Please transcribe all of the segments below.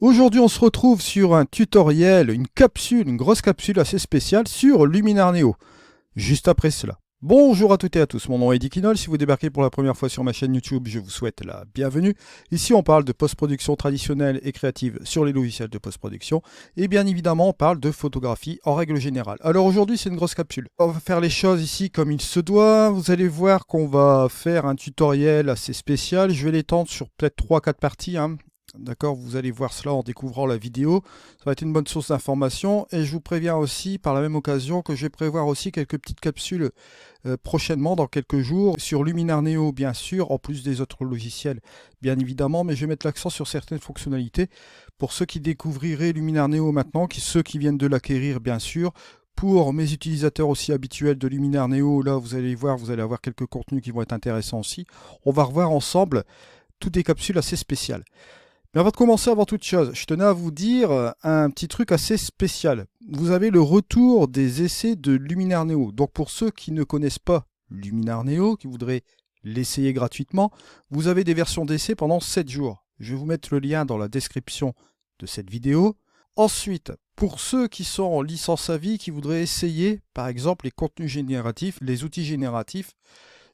Aujourd'hui, on se retrouve sur un tutoriel, une capsule, une grosse capsule assez spéciale sur Luminar Neo. Juste après cela. Bonjour à toutes et à tous, mon nom est Eddie Quinol. Si vous débarquez pour la première fois sur ma chaîne YouTube, je vous souhaite la bienvenue. Ici, on parle de post-production traditionnelle et créative sur les logiciels de post-production. Et bien évidemment, on parle de photographie en règle générale. Alors aujourd'hui, c'est une grosse capsule. On va faire les choses ici comme il se doit. Vous allez voir qu'on va faire un tutoriel assez spécial. Je vais l'étendre sur peut-être 3-4 parties. D'accord, vous allez voir cela en découvrant la vidéo. Ça va être une bonne source d'information. Et je vous préviens aussi, par la même occasion, que je vais prévoir aussi quelques petites capsules prochainement, dans quelques jours, sur Luminar Neo, bien sûr, en plus des autres logiciels, bien évidemment. Mais je vais mettre l'accent sur certaines fonctionnalités pour ceux qui découvriraient Luminar Neo maintenant, ceux qui viennent de l'acquérir, bien sûr. Pour mes utilisateurs aussi habituels de Luminar Neo, là, vous allez voir, vous allez avoir quelques contenus qui vont être intéressants aussi. On va revoir ensemble toutes des capsules assez spéciales. Mais avant de commencer, avant toute chose, je tenais à vous dire un petit truc assez spécial. Vous avez le retour des essais de Luminar Neo. Donc pour ceux qui ne connaissent pas Luminar Neo, qui voudraient l'essayer gratuitement, vous avez des versions d'essai pendant 7 jours. Je vais vous mettre le lien dans la description de cette vidéo. Ensuite, pour ceux qui sont en licence à vie, qui voudraient essayer, par exemple, les contenus génératifs, les outils génératifs,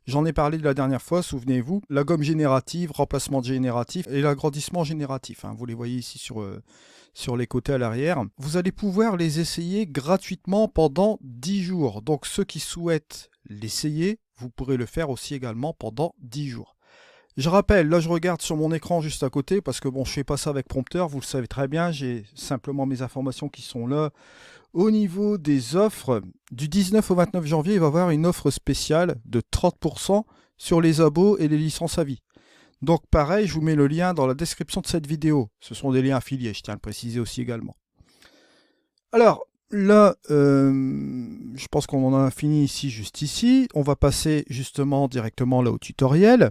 j'en ai parlé de la dernière fois, souvenez-vous, la gomme générative, remplacement génératif et l'agrandissement génératif. Vous les voyez ici sur les côtés à l'arrière. Vous allez pouvoir les essayer gratuitement pendant 10 jours. Donc ceux qui souhaitent l'essayer, vous pourrez le faire aussi également pendant 10 jours. Je rappelle, là je regarde sur mon écran juste à côté parce que bon, je ne fais pas ça avec prompteur, vous le savez très bien, j'ai simplement mes informations qui sont là. Au niveau des offres, du 19 au 29 janvier, il va y avoir une offre spéciale de 30% sur les abos et les licences à vie. Donc pareil, je vous mets le lien dans la description de cette vidéo. Ce sont des liens affiliés, je tiens à le préciser aussi également. Alors là, je pense qu'on en a fini ici, juste ici. On va passer justement directement là au tutoriel.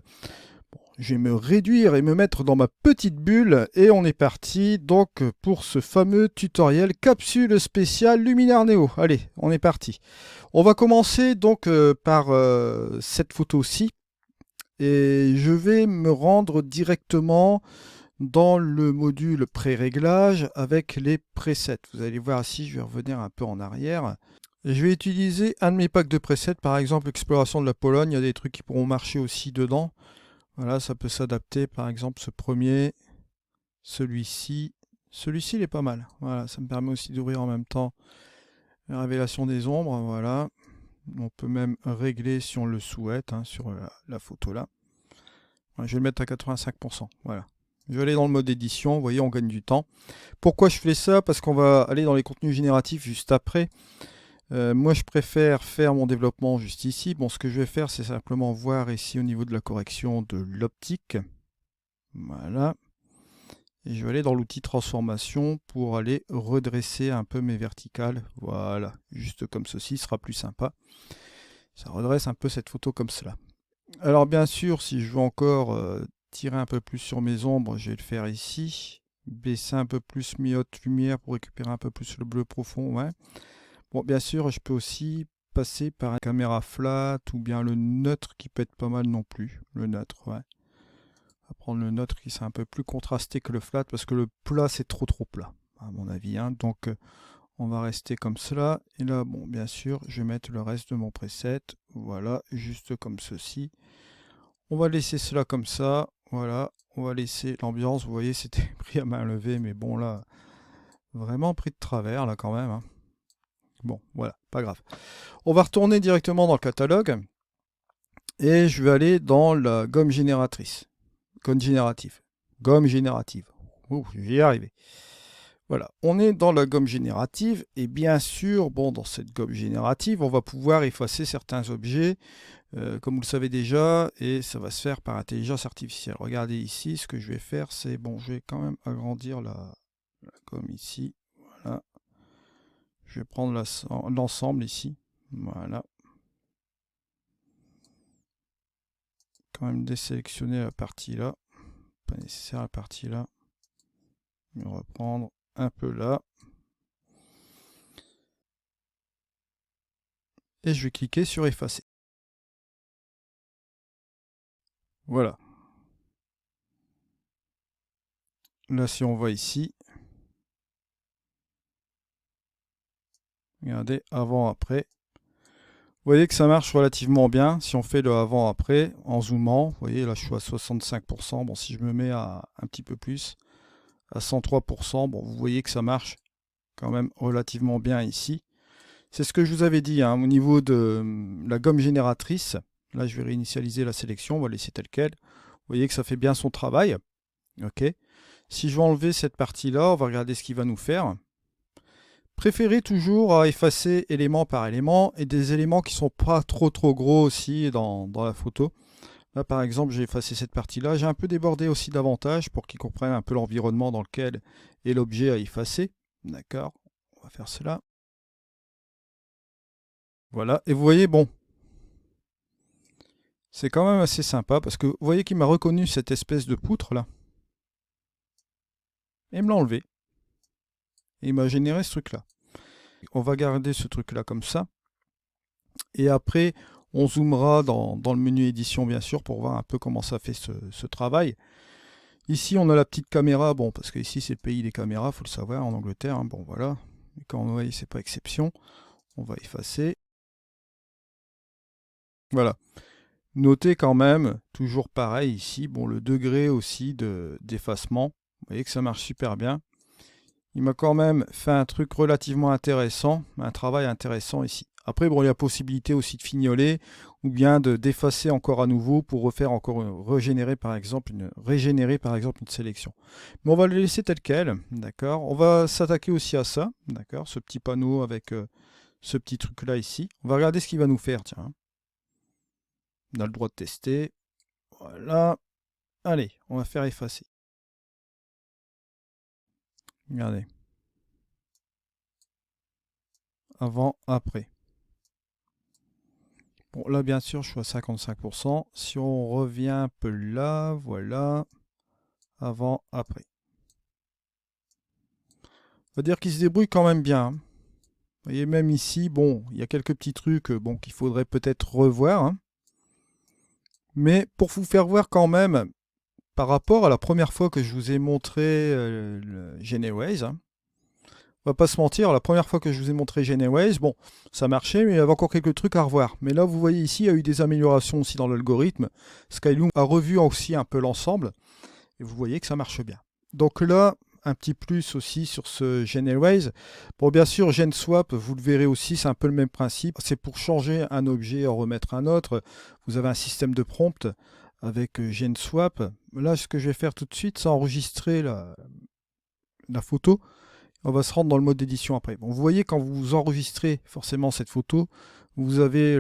Je vais me réduire et me mettre dans ma petite bulle et on est parti donc pour ce fameux tutoriel capsule spéciale Luminar Neo. Allez, on est parti. On va commencer donc par cette photo-ci et je vais me rendre directement dans le module pré-réglage avec les presets. Vous allez voir ici, je vais revenir un peu en arrière. Je vais utiliser un de mes packs de presets, par exemple l'exploration de la Pologne. Il y a des trucs qui pourront marcher aussi dedans. Voilà, ça peut s'adapter, par exemple ce premier, celui-ci. Celui-ci, il est pas mal. Voilà, ça me permet aussi d'ouvrir en même temps la révélation des ombres. Voilà, on peut même régler si on le souhaite sur la photo là. Voilà, je vais le mettre à 85%. Voilà. Je vais aller dans le mode édition. Vous voyez, on gagne du temps. Pourquoi je fais ça? Parce qu'on va aller dans les contenus génératifs juste après. Moi, je préfère faire mon développement juste ici. Bon, ce que je vais faire, c'est simplement voir ici au niveau de la correction de l'optique. Voilà. Et je vais aller dans l'outil transformation pour aller redresser un peu mes verticales. Voilà, juste comme ceci, sera plus sympa. Ça redresse un peu cette photo comme cela. Alors bien sûr, si je veux encore tirer un peu plus sur mes ombres, je vais le faire ici. Baisser un peu plus mes hautes lumières pour récupérer un peu plus le bleu profond. Ouais. Bon, bien sûr, je peux aussi passer par une caméra flat ou bien le neutre qui peut être pas mal non plus. Le neutre, ouais. On va prendre le neutre qui sera un peu plus contrasté que le flat parce que le plat c'est trop plat à mon avis. Donc on va rester comme cela. Et là, bon, bien sûr, je vais mettre le reste de mon preset. Voilà, juste comme ceci. On va laisser cela comme ça. Voilà, on va laisser l'ambiance. Vous voyez, c'était pris à main levée, mais bon là, vraiment pris de travers là quand même. Bon, voilà, pas grave. On va retourner directement dans le catalogue et je vais aller dans la gomme génératrice. Gomme générative. Gomme générative. Ouh, je vais y arriver. Voilà, on est dans la gomme générative et bien sûr, bon, dans cette gomme générative, on va pouvoir effacer certains objets, comme vous le savez déjà, et ça va se faire par intelligence artificielle. Regardez ici, ce que je vais faire, c'est, bon, je vais quand même agrandir la gomme ici. Voilà. Je vais prendre l'ensemble ici. Voilà. Quand même désélectionner la partie là. Pas nécessaire la partie là. Je vais reprendre un peu là. Et je vais cliquer sur effacer. Voilà. Là, si on voit ici, Regardez, avant-après. Vous voyez que ça marche relativement bien. Si on fait le avant-après en zoomant, vous voyez là je suis à 65%. Bon, si je me mets à un petit peu plus, à 103%, bon, vous voyez que ça marche quand même relativement bien ici. C'est ce que je vous avais dit hein, au niveau de la gomme génératrice. Là, je vais réinitialiser la sélection, on va laisser tel quel. Vous voyez que ça fait bien son travail. Ok. Si je vais enlever cette partie-là, on va regarder ce qu'il va nous faire. Préférez toujours à effacer élément par élément et des éléments qui ne sont pas trop gros aussi dans la photo. Là par exemple j'ai effacé cette partie-là. J'ai un peu débordé aussi davantage pour qu'ils comprennent un peu l'environnement dans lequel est l'objet à effacer. D'accord, on va faire cela. Voilà, et vous voyez, bon, c'est quand même assez sympa parce que vous voyez qu'il m'a reconnu cette espèce de poutre là. Et il me l'a enlevé. Et il m'a généré ce truc là. On va garder ce truc là comme ça. Et après, on zoomera dans le menu édition bien sûr pour voir un peu comment ça fait ce travail. Ici on a la petite caméra, bon parce que ici c'est le pays des caméras, faut le savoir, en Angleterre, hein, bon voilà. Et quand on voit c'est pas exception, on va effacer. Voilà. Notez quand même, toujours pareil ici, bon le degré aussi d'effacement, vous voyez que ça marche super bien. Il m'a quand même fait un truc relativement intéressant, un travail intéressant ici. Après, bon, il y a possibilité aussi de fignoler ou bien d'effacer encore à nouveau pour refaire encore régénérer par exemple une sélection. Mais on va le laisser tel quel, d'accord. On va s'attaquer aussi à ça, d'accord, ce petit panneau avec ce petit truc là ici. On va regarder ce qu'il va nous faire, tiens. On a le droit de tester. Voilà. Allez, on va faire effacer. Regardez. Avant, après. Bon, là, bien sûr, je suis à 55%. Si on revient un peu là, voilà. Avant, après. On va dire qu'il se débrouille quand même bien. Vous voyez, même ici, bon, il y a quelques petits trucs bon, qu'il faudrait peut-être revoir. Hein. Mais pour vous faire voir quand même, par rapport à la première fois que je vous ai montré le GeneWays, hein, on va pas se mentir, la première fois que je vous ai montré GeneWays, bon, ça marchait, mais il y avait encore quelques trucs à revoir. Mais là, vous voyez ici, il y a eu des améliorations aussi dans l'algorithme. Skyloom a revu aussi un peu l'ensemble, et vous voyez que ça marche bien. Donc là, un petit plus aussi sur ce GeneWays. Bon, bien sûr, GenSwap, vous le verrez aussi, c'est un peu le même principe. C'est pour changer un objet et en remettre un autre. Vous avez un système de prompt avec GenSwap. Là, ce que je vais faire tout de suite, c'est enregistrer la photo. On va se rendre dans le mode d'édition après. Bon, vous voyez, quand vous enregistrez forcément cette photo, vous avez,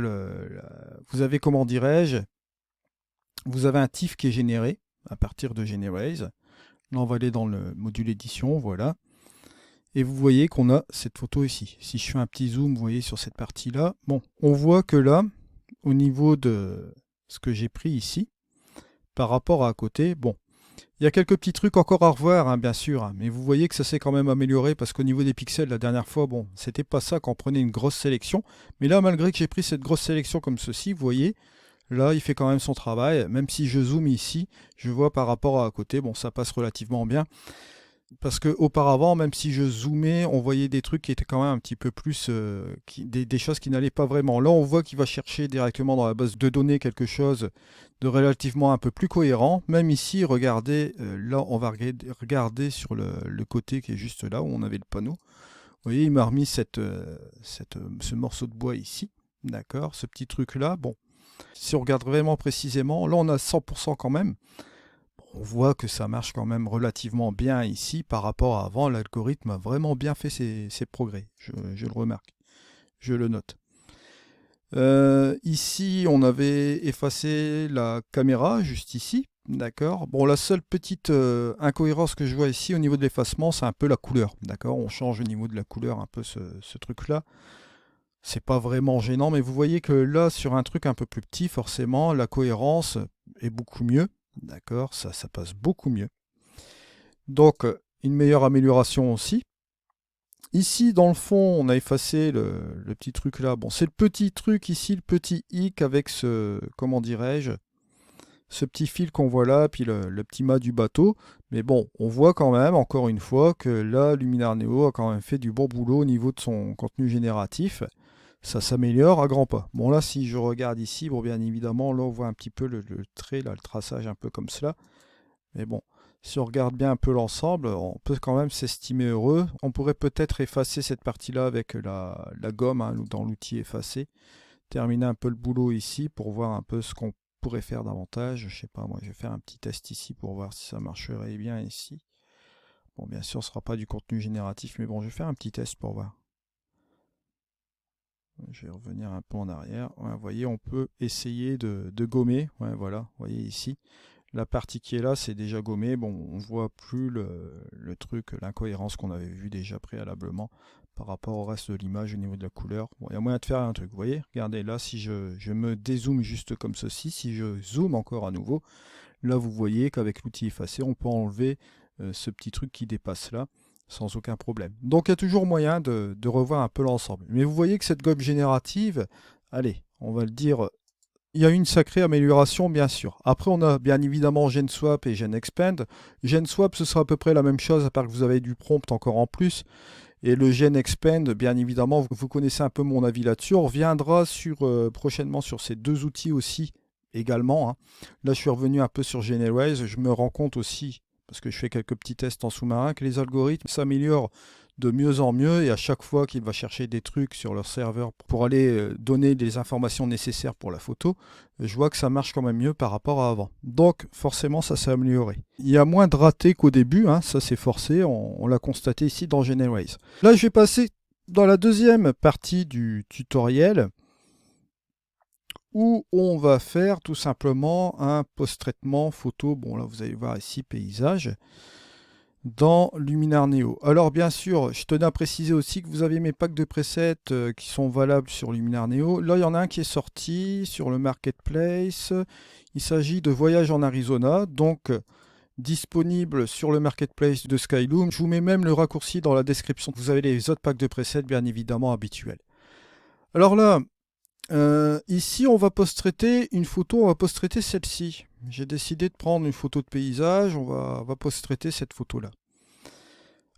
comment dirais-je, vous avez un TIFF qui est généré à partir de GeneWays. Là, on va aller dans le module édition, voilà. Et vous voyez qu'on a cette photo ici. Si je fais un petit zoom, vous voyez, sur cette partie-là, bon, on voit que là, au niveau de ce que j'ai pris ici, par rapport à côté, bon, il y a quelques petits trucs encore à revoir, hein, bien sûr, hein, mais vous voyez que ça s'est quand même amélioré parce qu'au niveau des pixels, la dernière fois, bon, c'était pas ça quand on prenait une grosse sélection. Mais là, malgré que j'ai pris cette grosse sélection comme ceci, vous voyez, là, il fait quand même son travail. Même si je zoome ici, je vois par rapport à côté, bon, ça passe relativement bien. Parce que auparavant, même si je zoomais, on voyait des trucs qui étaient quand même un petit peu plus... des choses qui n'allaient pas vraiment. Là, on voit qu'il va chercher directement dans la base de données quelque chose de relativement un peu plus cohérent. Même ici, regardez, là, on va regarder sur le côté qui est juste là, où on avait le panneau. Vous voyez, il m'a remis ce morceau de bois ici. D'accord, ce petit truc-là. Bon, si on regarde vraiment précisément, là, on a 100% quand même. On voit que ça marche quand même relativement bien ici par rapport à avant. L'algorithme a vraiment bien fait ses progrès. Je le remarque. Je le note. Ici, on avait effacé la caméra, juste ici. D'accord. Bon, la seule petite incohérence que je vois ici au niveau de l'effacement, c'est un peu la couleur. D'accord. On change au niveau de la couleur un peu ce truc-là. C'est pas vraiment gênant, mais vous voyez que là, sur un truc un peu plus petit, forcément, la cohérence est beaucoup mieux. D'accord, ça passe beaucoup mieux. Donc, une meilleure amélioration aussi. Ici, dans le fond, on a effacé le petit truc là. Bon, c'est le petit truc ici, le petit hic avec ce, comment dirais-je, ce petit fil qu'on voit là, puis le petit mât du bateau. Mais bon, on voit quand même, encore une fois, que là, Luminar Neo a quand même fait du bon boulot au niveau de son contenu génératif. Ça s'améliore à grands pas. Bon là, si je regarde ici, bon bien évidemment, là on voit un petit peu le trait, là, le traçage un peu comme cela. Mais bon, si on regarde bien un peu l'ensemble, on peut quand même s'estimer heureux. On pourrait peut-être effacer cette partie-là avec la gomme, hein, dans l'outil effacer. Terminer un peu le boulot ici pour voir un peu ce qu'on pourrait faire davantage. Je sais pas, moi je vais faire un petit test ici pour voir si ça marcherait bien ici. Bon, bien sûr, ce ne sera pas du contenu génératif, mais bon, je vais faire un petit test pour voir. Je vais revenir un peu en arrière. Ouais, vous voyez, on peut essayer de gommer. Ouais, voilà, vous voyez ici. La partie qui est là, c'est déjà gommé. Bon, on voit plus le truc, l'incohérence qu'on avait vu déjà préalablement par rapport au reste de l'image au niveau de la couleur. Bon, il y a moyen de faire un truc. Vous voyez, regardez là, si je me dézoome juste comme ceci, si je zoome encore à nouveau, là vous voyez qu'avec l'outil effacé, on peut enlever ce petit truc qui dépasse là, sans aucun problème. Donc il y a toujours moyen de revoir un peu l'ensemble. Mais vous voyez que cette gomme générative, allez, on va le dire, il y a une sacrée amélioration bien sûr. Après on a bien évidemment GenSwap et GenExpand. GenSwap ce sera à peu près la même chose, à part que vous avez du prompt encore en plus. Et le GenExpand, bien évidemment, vous connaissez un peu mon avis là-dessus. On reviendra prochainement sur ces deux outils aussi également. Hein. Là je suis revenu un peu sur GeneWise. Je me rends compte aussi, parce que je fais quelques petits tests en sous-marin, que les algorithmes s'améliorent de mieux en mieux, et à chaque fois qu'il va chercher des trucs sur leur serveur pour aller donner les informations nécessaires pour la photo, je vois que ça marche quand même mieux par rapport à avant. Donc forcément ça s'est amélioré. Il y a moins de ratés qu'au début, hein, ça c'est forcé, on l'a constaté ici dans GeneWise. Là je vais passer dans la deuxième partie du tutoriel, où on va faire tout simplement un post-traitement photo. Bon là vous allez voir ici paysage dans Luminar Neo. Alors bien sûr, je tenais à préciser aussi que vous avez mes packs de presets qui sont valables sur Luminar Neo. Là il y en a un qui est sorti sur le marketplace. Il s'agit de Voyage en Arizona, donc disponible sur le marketplace de Skyloom. Je vous mets même le raccourci dans la description. Vous avez les autres packs de presets bien évidemment habituels. Alors là, ici on va post-traiter une photo, on va post-traiter celle-ci. J'ai décidé de prendre une photo de paysage, on va post-traiter cette photo-là.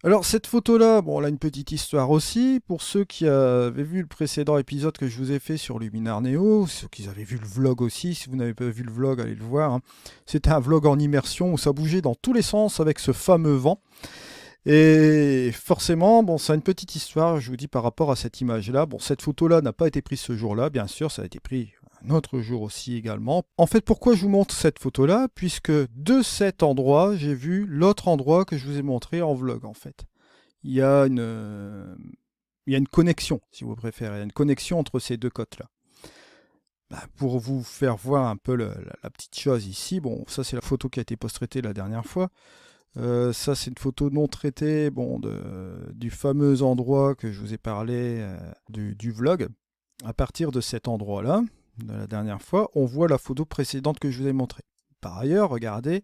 Alors cette photo-là, bon, elle a une petite histoire aussi. Pour ceux qui avaient vu le précédent épisode que je vous ai fait sur Luminar Neo, ceux qui avaient vu le vlog aussi, si vous n'avez pas vu le vlog, allez le voir. Hein. C'était un vlog en immersion où ça bougeait dans tous les sens avec ce fameux vent. Et forcément, bon, ça a une petite histoire, je vous dis, par rapport à cette image-là. Bon, cette photo-là n'a pas été prise ce jour-là, bien sûr, ça a été pris un autre jour aussi également. En fait, pourquoi je vous montre cette photo-là? Puisque de cet endroit, j'ai vu l'autre endroit que je vous ai montré en vlog, en fait. Il y a une connexion, si vous préférez. Il y a une connexion entre ces deux côtes-là. Pour vous faire voir un peu la petite chose ici, bon, ça c'est la photo qui a été post-traitée la dernière fois. Ça c'est une photo non traitée, bon, du fameux endroit que je vous ai parlé du vlog. À partir de cet endroit-là, de la dernière fois, on voit la photo précédente que je vous ai montrée. Par ailleurs, regardez,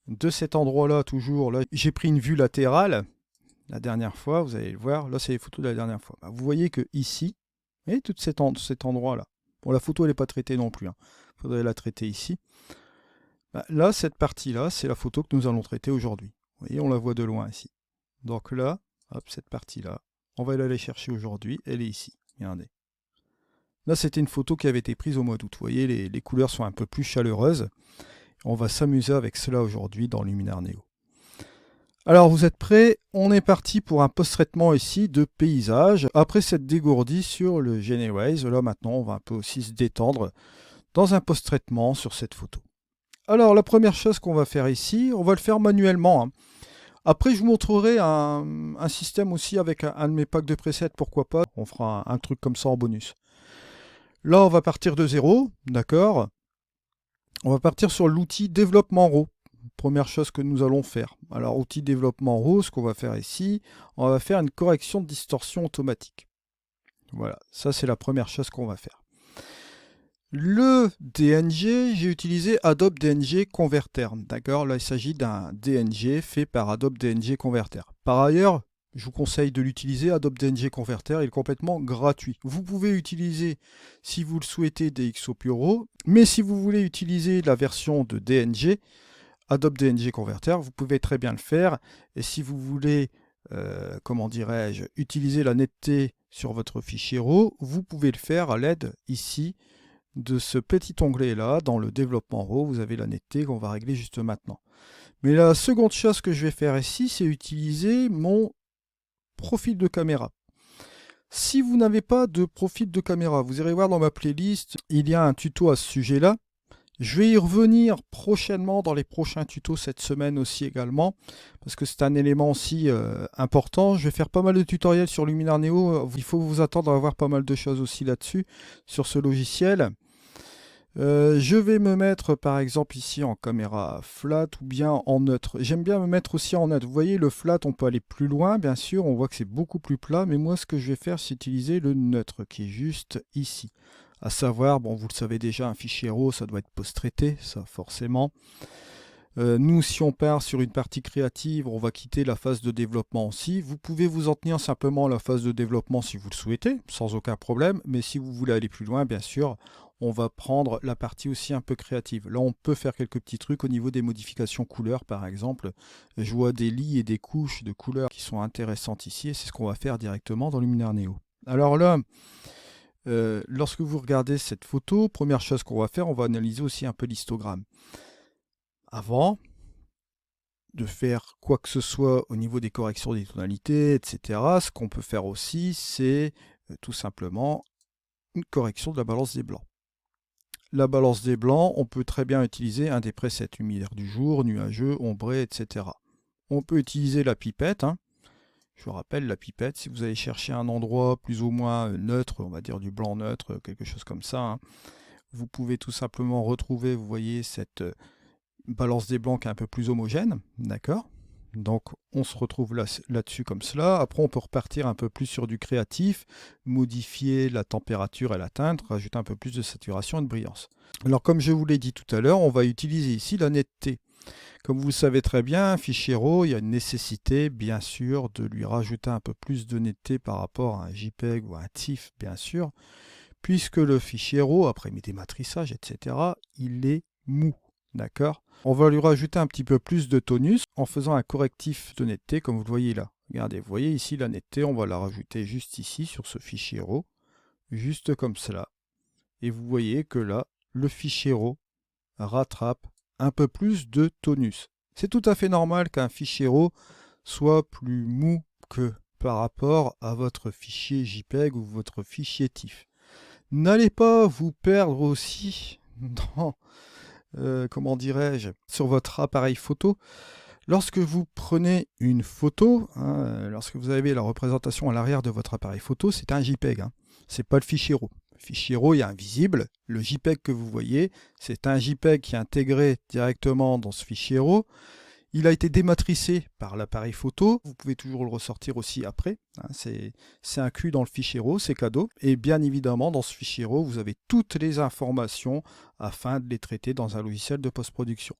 de cet endroit-là, toujours, là, j'ai pris une vue latérale. La dernière fois, vous allez le voir, là c'est les photos de la dernière fois. Vous voyez que ici, et tout cet endroit-là, bon, la photo elle n'est pas traitée non plus, il faudrait la traiter ici. Là, cette partie-là, c'est la photo que nous allons traiter aujourd'hui. Vous voyez, on la voit de loin ici. Donc là, hop, cette partie-là, on va aller chercher aujourd'hui, elle est ici. Regardez. Là, c'était une photo qui avait été prise au mois d'août. Vous voyez, les couleurs sont un peu plus chaleureuses. On va s'amuser avec cela aujourd'hui dans Luminar Neo. Alors, vous êtes prêts? On est parti pour un post-traitement ici de paysage. Après cette dégourdie sur le GeneWise, là maintenant, on va un peu aussi se détendre dans un post-traitement sur cette photo. Alors, la première chose qu'on va faire ici, on va le faire manuellement. Hein. Après, je vous montrerai un système aussi avec un de mes packs de presets, pourquoi pas. On fera un truc comme ça en bonus. Là, on va partir de zéro, d'accord. On va partir sur l'outil développement RAW. Première chose que nous allons faire. Alors, outil développement RAW, ce qu'on va faire ici, on va faire une correction de distorsion automatique. Voilà, ça c'est la première chose qu'on va faire. Le DNG, j'ai utilisé Adobe DNG Converter. D'accord, là il s'agit d'un DNG fait par Adobe DNG Converter. Par ailleurs, je vous conseille de l'utiliser. Adobe DNG Converter, il est complètement gratuit. Vous pouvez utiliser, si vous le souhaitez, DxO Bureau, mais si vous voulez utiliser la version de DNG, Adobe DNG Converter, vous pouvez très bien le faire. Et si vous voulez, comment dirais-je, utiliser la netteté sur votre fichier RAW, vous pouvez le faire à l'aide ici de ce petit onglet là. Dans le développement RAW, vous avez la netteté qu'on va régler juste maintenant. Mais la seconde chose que je vais faire ici, c'est utiliser mon profil de caméra. Si vous n'avez pas de profil de caméra, vous irez voir dans ma playlist, il y a un tuto à ce sujet-là. Je vais y revenir prochainement dans les prochains tutos cette semaine aussi également, parce que c'est un élément aussi important. Je vais faire pas mal de tutoriels sur Luminar Neo. Il faut vous attendre à avoir pas mal de choses aussi là-dessus, sur ce logiciel. Je vais me mettre par exemple ici en caméra flat ou bien en neutre. J'aime bien me mettre aussi en neutre. Vous voyez, le flat, on peut aller plus loin, bien sûr. On voit que c'est beaucoup plus plat. Mais moi, ce que je vais faire, c'est utiliser le neutre qui est juste ici. À savoir, bon, vous le savez déjà, un fichier RAW, ça doit être post-traité, ça forcément. Nous, si on part sur une partie créative, on va quitter la phase de développement aussi. Vous pouvez vous en tenir simplement à la phase de développement si vous le souhaitez, sans aucun problème. Mais si vous voulez aller plus loin, bien sûr, on va prendre la partie aussi un peu créative. Là, on peut faire quelques petits trucs au niveau des modifications couleurs, par exemple. Je vois des lits et des couches de couleurs qui sont intéressantes ici, et c'est ce qu'on va faire directement dans Luminar Neo. Alors là, lorsque vous regardez cette photo, première chose qu'on va faire, on va analyser aussi un peu l'histogramme. Avant de faire quoi que ce soit au niveau des corrections des tonalités, etc., ce qu'on peut faire aussi, c'est tout simplement une correction de la balance des blancs. La balance des blancs, on peut très bien utiliser un des presets lumière du jour, nuageux, ombré, etc. On peut utiliser la pipette. Je vous rappelle, la pipette, si vous allez chercher un endroit plus ou moins neutre, on va dire du blanc neutre, quelque chose comme ça, vous pouvez tout simplement retrouver, vous voyez, cette balance des blancs qui est un peu plus homogène, d'accord? Donc on se retrouve là-dessus comme cela. Après on peut repartir un peu plus sur du créatif, modifier la température et la teinte, rajouter un peu plus de saturation et de brillance. Alors comme je vous l'ai dit tout à l'heure, on va utiliser ici la netteté. Comme vous le savez très bien, un fichier RAW, il y a une nécessité bien sûr de lui rajouter un peu plus de netteté par rapport à un JPEG ou à un TIFF bien sûr, puisque le fichier RAW, après mes dématriçages, etc., il est mou. D'accord? On va lui rajouter un petit peu plus de tonus en faisant un correctif de netteté comme vous le voyez là. Regardez, vous voyez ici la netteté, on va la rajouter juste ici sur ce fichier RAW, juste comme cela. Et vous voyez que là, le fichier RAW rattrape un peu plus de tonus. C'est tout à fait normal qu'un fichier RAW soit plus mou que par rapport à votre fichier JPEG ou votre fichier TIFF. N'allez pas vous perdre aussi dans... comment dirais-je, sur votre appareil photo. Lorsque vous prenez une photo, lorsque vous avez la représentation à l'arrière de votre appareil photo, c'est un JPEG, c'est pas le fichier RAW. Le fichier RAW, il y a un visible. Le JPEG que vous voyez, c'est un JPEG qui est intégré directement dans ce fichier RAW. Il a été dématricé par l'appareil photo. Vous pouvez toujours le ressortir aussi après. C'est inclus dans le fichier RAW, c'est cadeau. Et bien évidemment, dans ce fichier RAW, vous avez toutes les informations afin de les traiter dans un logiciel de post-production.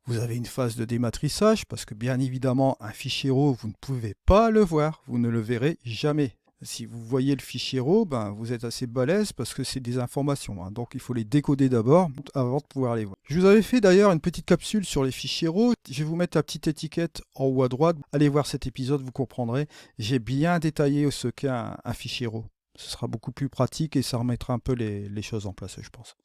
Vous avez une phase de dématrissage parce que bien évidemment, un fichier RAW, vous ne pouvez pas le voir. Vous ne le verrez jamais. Si vous voyez le fichier RAW, vous êtes assez balèze parce que c'est des informations. Donc il faut les décoder d'abord avant de pouvoir les voir. Je vous avais fait d'ailleurs une petite capsule sur les fichiers RAW. Je vais vous mettre la petite étiquette en haut à droite. Allez voir cet épisode, vous comprendrez. J'ai bien détaillé ce qu'est un fichier RAW. Ce sera beaucoup plus pratique et ça remettra un peu les choses en place, je pense.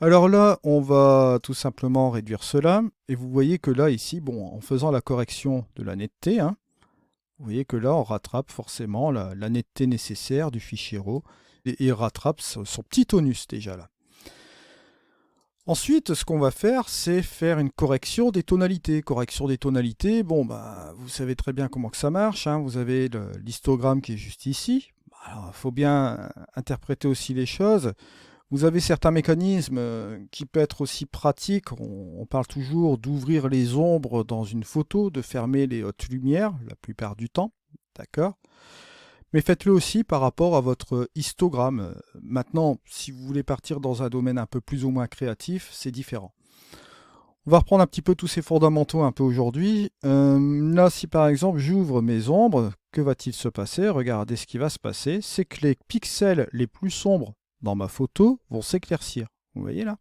Alors là, on va tout simplement réduire cela. Et vous voyez que là, ici, en faisant la correction de la netteté, vous voyez que là, on rattrape forcément la netteté nécessaire du fichier RAW et rattrape son petit tonus déjà là. Ensuite, ce qu'on va faire, c'est faire une correction des tonalités. Correction des tonalités, vous savez très bien comment que ça marche. Vous avez l'histogramme qui est juste ici. Alors, il faut bien interpréter aussi les choses. Vous avez certains mécanismes qui peuvent être aussi pratiques. On parle toujours d'ouvrir les ombres dans une photo, de fermer les hautes lumières la plupart du temps. D'accord ? Mais faites-le aussi par rapport à votre histogramme. Maintenant, si vous voulez partir dans un domaine un peu plus ou moins créatif, c'est différent. On va reprendre un petit peu tous ces fondamentaux un peu aujourd'hui. Là, si par exemple j'ouvre mes ombres, que va-t-il se passer? Regardez ce qui va se passer, c'est que les pixels les plus sombres dans ma photo vont s'éclaircir. Vous voyez là?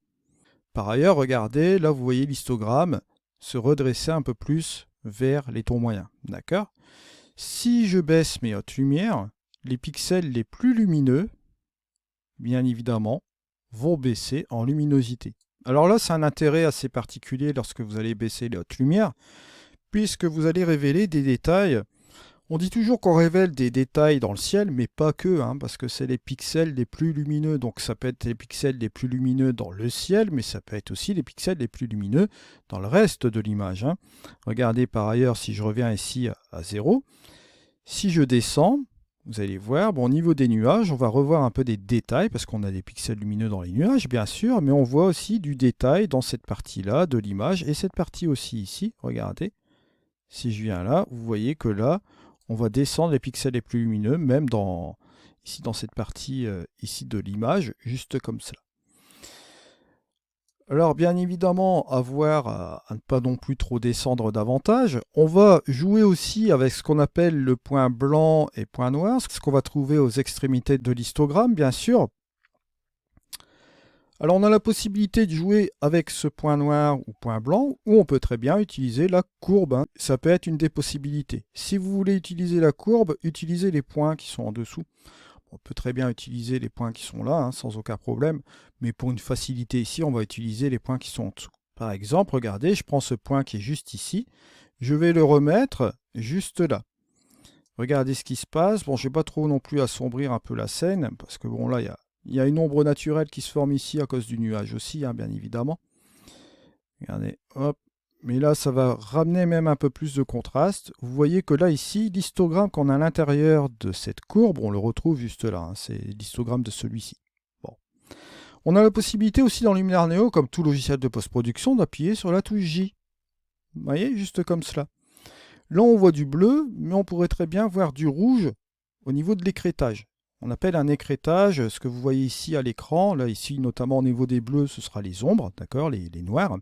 Par ailleurs, regardez, là vous voyez l'histogramme se redresser un peu plus vers les tons moyens. D'accord? Si je baisse mes hautes lumières, les pixels les plus lumineux, bien évidemment, vont baisser en luminosité. Alors là, c'est un intérêt assez particulier lorsque vous allez baisser les hautes lumières, puisque vous allez révéler des détails. On dit toujours qu'on révèle des détails dans le ciel, mais pas que, parce que c'est les pixels les plus lumineux. Donc ça peut être les pixels les plus lumineux dans le ciel, mais ça peut être aussi les pixels les plus lumineux dans le reste de l'image. Regardez par ailleurs, si je reviens ici à 0, si je descends, vous allez voir, au niveau des nuages, on va revoir un peu des détails, parce qu'on a des pixels lumineux dans les nuages, bien sûr, mais on voit aussi du détail dans cette partie-là de l'image, et cette partie aussi ici, regardez. Si je viens là, vous voyez que là, on va descendre les pixels les plus lumineux, même ici dans cette partie ici de l'image, juste comme ça. Alors bien évidemment, à ne pas non plus trop descendre davantage. On va jouer aussi avec ce qu'on appelle le point blanc et point noir, ce qu'on va trouver aux extrémités de l'histogramme, bien sûr. Alors on a la possibilité de jouer avec ce point noir ou point blanc, ou on peut très bien utiliser la courbe. Ça peut être une des possibilités. Si vous voulez utiliser la courbe, utilisez les points qui sont en dessous. On peut très bien utiliser les points qui sont là, sans aucun problème, mais pour une facilité ici, on va utiliser les points qui sont en dessous. Par exemple, regardez, je prends ce point qui est juste ici, je vais le remettre juste là. Regardez ce qui se passe. Bon, je ne vais pas trop non plus assombrir un peu la scène, parce que bon, là, il y a une ombre naturelle qui se forme ici à cause du nuage aussi, bien évidemment. Regardez, hop. Mais là, ça va ramener même un peu plus de contraste. Vous voyez que là, ici, l'histogramme qu'on a à l'intérieur de cette courbe, on le retrouve juste là. C'est l'histogramme de celui-ci. Bon. On a la possibilité aussi dans Luminar Neo, comme tout logiciel de post-production, d'appuyer sur la touche J. Vous voyez, juste comme cela. Là, on voit du bleu, mais on pourrait très bien voir du rouge au niveau de l'écrêtage. On appelle un écrêtage ce que vous voyez ici à l'écran. Là, ici, notamment au niveau des bleus, ce sera les ombres, d'accord, les noirs.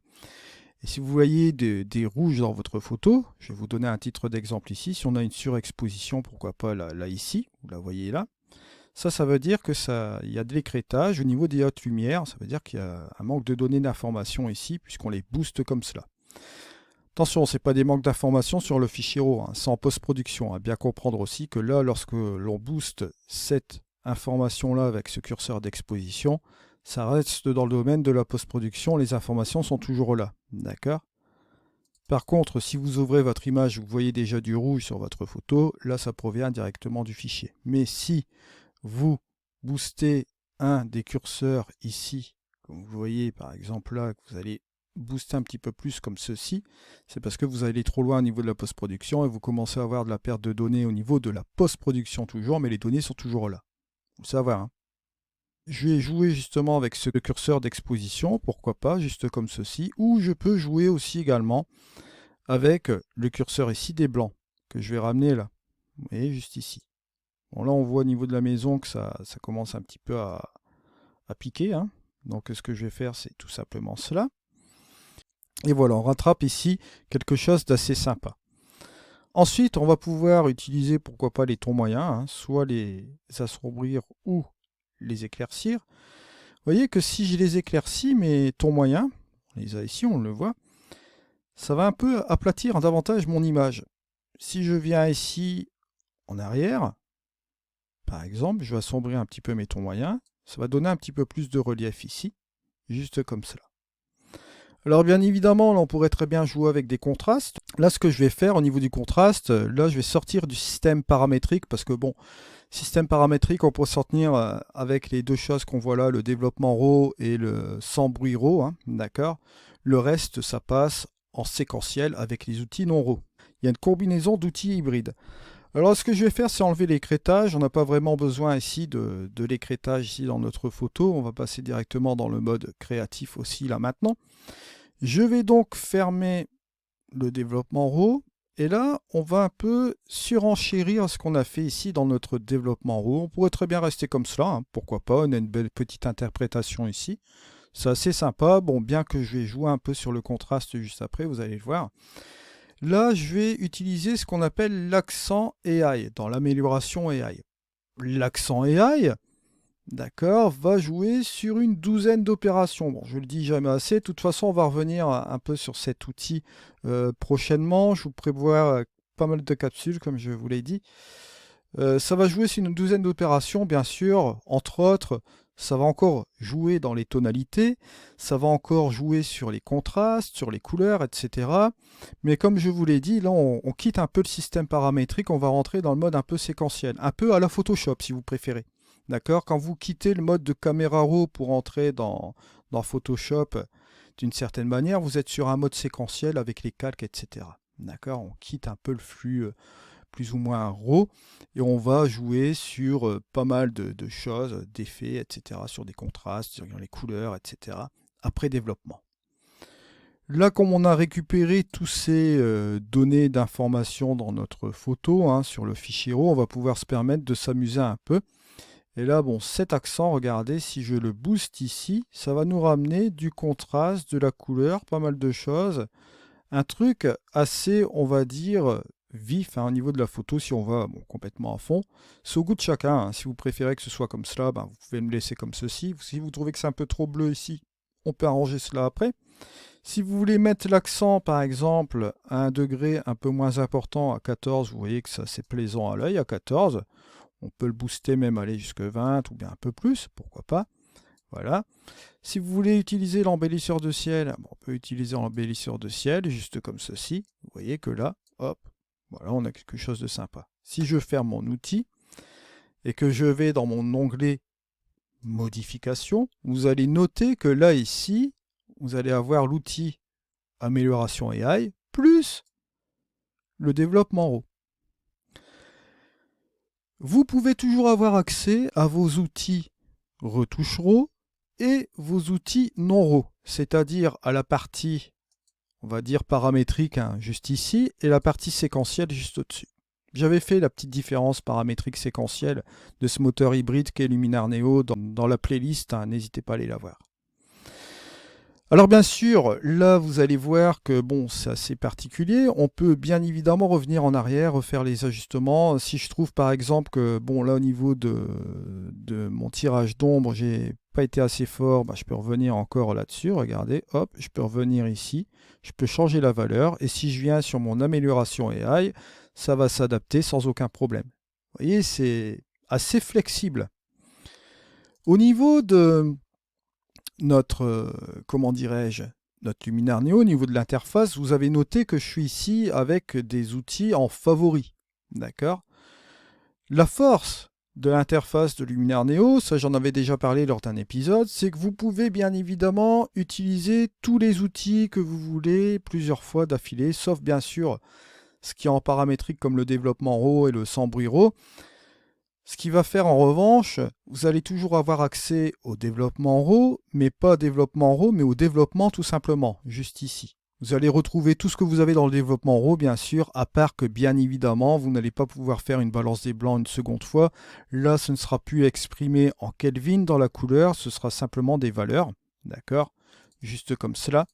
Et si vous voyez des rouges dans votre photo, je vais vous donner un titre d'exemple ici. Si on a une surexposition, pourquoi pas là ici, vous la voyez là. Ça veut dire que il y a de l'écrêtage au niveau des hautes lumières. Ça veut dire qu'il y a un manque de données d'information ici, puisqu'on les booste comme cela. Attention, ce n'est pas des manques d'informations sur le fichier RAW, c'est en post-production. Bien comprendre aussi que là, lorsque l'on booste cette information-là avec ce curseur d'exposition, ça reste dans le domaine de la post-production, les informations sont toujours là. D'accord? Par contre, si vous ouvrez votre image, vous voyez déjà du rouge sur votre photo, là ça provient directement du fichier. Mais si vous boostez un des curseurs ici, comme vous voyez par exemple là, que vous allez booster un petit peu plus comme ceci, c'est parce que vous allez trop loin au niveau de la post-production et vous commencez à avoir de la perte de données au niveau de la post-production toujours, mais les données sont toujours là. Faut savoir, Je vais jouer justement avec ce curseur d'exposition, pourquoi pas, juste comme ceci, ou je peux jouer aussi également avec le curseur ici des blancs, que je vais ramener là, vous voyez, juste ici. Bon, là on voit au niveau de la maison que ça commence un petit peu à piquer, Donc ce que je vais faire, c'est tout simplement cela. Et voilà, on rattrape ici quelque chose d'assez sympa. Ensuite, on va pouvoir utiliser, pourquoi pas, les tons moyens, soit les assombrir ou les éclaircir. Vous voyez que si je les éclaircis, mes tons moyens, on les a ici, on le voit, ça va un peu aplatir davantage mon image. Si je viens ici en arrière, par exemple, je vais assombrir un petit peu mes tons moyens, ça va donner un petit peu plus de relief ici, juste comme cela. Alors bien évidemment, là, on pourrait très bien jouer avec des contrastes. Là, ce que je vais faire au niveau du contraste, là, je vais sortir du système paramétrique parce que bon, système paramétrique, on peut s'en tenir avec les deux choses qu'on voit là, le développement RAW et le sans bruit RAW, d'accord. Le reste, ça passe en séquentiel avec les outils non RAW. Il y a une combinaison d'outils hybrides. Alors ce que je vais faire, c'est enlever l'écrêtage. On n'a pas vraiment besoin ici de l'écrêtage ici dans notre photo. On va passer directement dans le mode créatif aussi là maintenant. Je vais donc fermer le développement RAW. Et là, on va un peu surenchérir ce qu'on a fait ici dans notre développement RAW. On pourrait très bien rester comme cela, pourquoi pas. On a une belle petite interprétation ici. C'est assez sympa. Bon, bien que je vais jouer un peu sur le contraste juste après, vous allez le voir. Là, je vais utiliser ce qu'on appelle l'accent AI dans l'amélioration AI. L'accent AI, d'accord, va jouer sur une douzaine d'opérations. Bon, je le dis jamais assez. De toute façon, on va revenir un peu sur cet outil prochainement. Je vous prévois pas mal de capsules, comme je vous l'ai dit. Ça va jouer sur une douzaine d'opérations, bien sûr. Entre autres, ça va encore jouer dans les tonalités, ça va encore jouer sur les contrastes, sur les couleurs, etc. Mais comme je vous l'ai dit, là, on quitte un peu le système paramétrique, on va rentrer dans le mode un peu séquentiel, un peu à la Photoshop, si vous préférez. D'accord? Quand vous quittez le mode de caméra raw pour entrer dans Photoshop, d'une certaine manière, vous êtes sur un mode séquentiel avec les calques, etc. D'accord? On quitte un peu le flux plus ou moins raw et on va jouer sur pas mal de choses, d'effets, etc., sur des contrastes, sur les couleurs, etc., après développement. Là, comme on a récupéré tous ces données d'information dans notre photo, hein, sur le fichier RAW, on va pouvoir se permettre de s'amuser un peu. Et là, bon, cet accent, regardez, si je le booste ici, ça va nous ramener du contraste, de la couleur, pas mal de choses. Un truc assez, on va dire, vif hein, au niveau de la photo, si on va complètement à fond. C'est au goût de chacun. Hein. Si vous préférez que ce soit comme cela, vous pouvez me laisser comme ceci. Si vous trouvez que c'est un peu trop bleu ici, on peut arranger cela après. Si vous voulez mettre l'accent, par exemple, à un degré un peu moins important, à 14, vous voyez que ça c'est plaisant à l'œil, à 14. On peut le booster même aller jusqu'à 20 ou bien un peu plus, pourquoi pas. Voilà. Si vous voulez utiliser l'embellisseur de ciel, on peut utiliser l'embellisseur de ciel juste comme ceci. Vous voyez que là, hop, voilà, on a quelque chose de sympa. Si je ferme mon outil et que je vais dans mon onglet modification, vous allez noter que là, ici, vous allez avoir l'outil amélioration AI plus le développement RAW. Vous pouvez toujours avoir accès à vos outils retouche RAW et vos outils non RAW, c'est-à-dire à la partie, on va dire paramétrique, hein, juste ici, et la partie séquentielle juste au-dessus. J'avais fait la petite différence paramétrique séquentielle de ce moteur hybride qu'est Luminar Neo dans la playlist, hein, n'hésitez pas à aller la voir. Alors bien sûr, là vous allez voir que bon, c'est assez particulier. On peut bien évidemment revenir en arrière, refaire les ajustements. Si je trouve par exemple que bon là au niveau de mon tirage d'ombre, j'ai pas été assez fort, je peux revenir encore là-dessus. Regardez, hop, je peux revenir ici, je peux changer la valeur. Et si je viens sur mon amélioration AI, ça va s'adapter sans aucun problème. Vous voyez, c'est assez flexible. Au niveau de notre, comment dirais-je, notre Luminar Neo, au niveau de l'interface, vous avez noté que je suis ici avec des outils en favori. D'accord? La force de l'interface de Luminar Neo, ça j'en avais déjà parlé lors d'un épisode, c'est que vous pouvez bien évidemment utiliser tous les outils que vous voulez plusieurs fois d'affilée, sauf bien sûr ce qui est en paramétrique comme le développement RAW et le sans bruit RAW. Ce qui va faire en revanche, vous allez toujours avoir accès au développement RAW, mais pas au développement RAW, mais au développement tout simplement, juste ici. Vous allez retrouver tout ce que vous avez dans le développement RAW, bien sûr, à part que, bien évidemment, vous n'allez pas pouvoir faire une balance des blancs une seconde fois. Là, ce ne sera plus exprimé en Kelvin dans la couleur, ce sera simplement des valeurs, d'accord? Juste comme cela.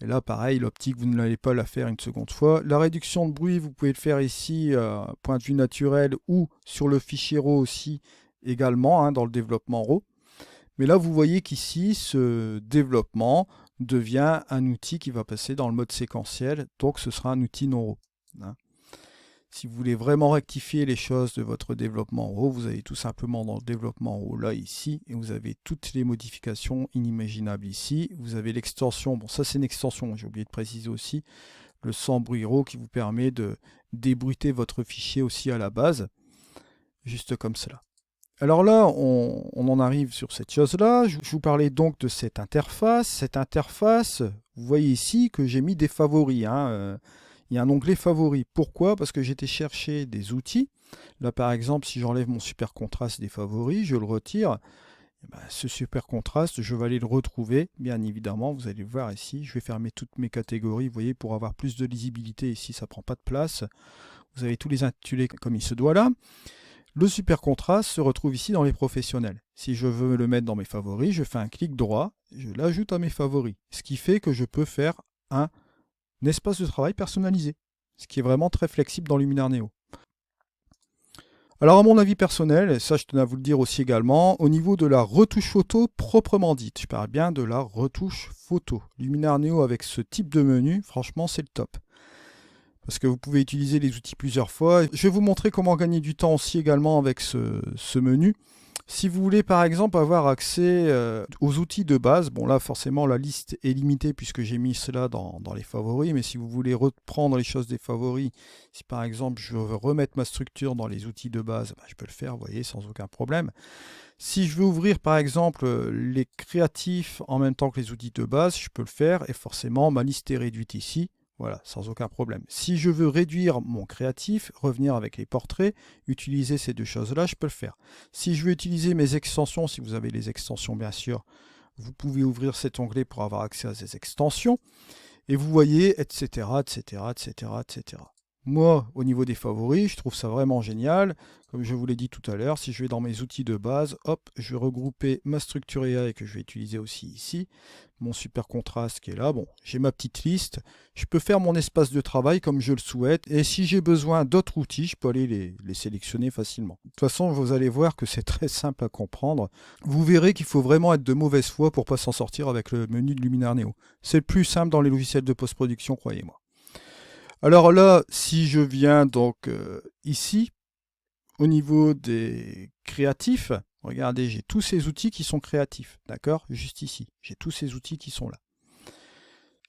Et là, pareil, l'optique, vous n'allez pas la faire une seconde fois. La réduction de bruit, vous pouvez le faire ici, point de vue naturel, ou sur le fichier RAW aussi, également, hein, dans le développement RAW. Mais là, vous voyez qu'ici, ce développement devient un outil qui va passer dans le mode séquentiel, donc ce sera un outil non RAW. Hein. Si vous voulez vraiment rectifier les choses de votre développement RAW, vous allez tout simplement dans le développement RAW là, ici, et vous avez toutes les modifications inimaginables ici. Vous avez l'extension, bon ça c'est une extension, j'ai oublié de préciser aussi, le sans bruit RAW qui vous permet de débruiter votre fichier aussi à la base, juste comme cela. Alors là, on en arrive sur cette chose-là. Je vous parlais donc de cette interface. Cette interface, vous voyez ici que j'ai mis des favoris. Hein, il y a un onglet favoris. Pourquoi? Parce que j'étais chercher des outils. Là, par exemple, si j'enlève mon super contraste des favoris, je le retire. Ce super contraste, je vais aller le retrouver. Bien évidemment, vous allez le voir ici. Je vais fermer toutes mes catégories, vous voyez, pour avoir plus de lisibilité. Ici, ça ne prend pas de place. Vous avez tous les intitulés comme il se doit là. Le super contraste se retrouve ici dans les professionnels. Si je veux le mettre dans mes favoris, je fais un clic droit, je l'ajoute à mes favoris. Ce qui fait que je peux faire un espace de travail personnalisé. Ce qui est vraiment très flexible dans Luminar Neo. Alors à mon avis personnel, et ça je tenais à vous le dire aussi également, au niveau de la retouche photo proprement dite, je parle bien de la retouche photo. Luminar Neo avec ce type de menu, franchement c'est le top. Parce que vous pouvez utiliser les outils plusieurs fois. Je vais vous montrer comment gagner du temps aussi également avec ce menu. Si vous voulez par exemple avoir accès aux outils de base, bon là forcément la liste est limitée puisque j'ai mis cela dans les favoris, mais si vous voulez reprendre les choses des favoris, si par exemple je veux remettre ma structure dans les outils de base, je peux le faire, vous voyez, sans aucun problème. Si je veux ouvrir par exemple les créatifs en même temps que les outils de base, je peux le faire et forcément ma liste est réduite ici. Voilà, sans aucun problème. Si je veux réduire mon créatif, revenir avec les portraits, utiliser ces deux choses-là, je peux le faire. Si je veux utiliser mes extensions, si vous avez les extensions bien sûr, vous pouvez ouvrir cet onglet pour avoir accès à ces extensions. Et vous voyez, etc., etc., etc., etc. Moi, au niveau des favoris, je trouve ça vraiment génial. Comme je vous l'ai dit tout à l'heure, si je vais dans mes outils de base, hop, je vais regrouper ma structure AI que je vais utiliser aussi ici. Mon super contraste qui est là. Bon, j'ai ma petite liste. Je peux faire mon espace de travail comme je le souhaite. Et si j'ai besoin d'autres outils, je peux aller les sélectionner facilement. De toute façon, vous allez voir que c'est très simple à comprendre. Vous verrez qu'il faut vraiment être de mauvaise foi pour ne pas s'en sortir avec le menu de Luminar Neo. C'est le plus simple dans les logiciels de post-production, croyez-moi. Alors là, si je viens donc ici, au niveau des créatifs, regardez, j'ai tous ces outils qui sont créatifs, d'accord? Juste ici, j'ai tous ces outils qui sont là.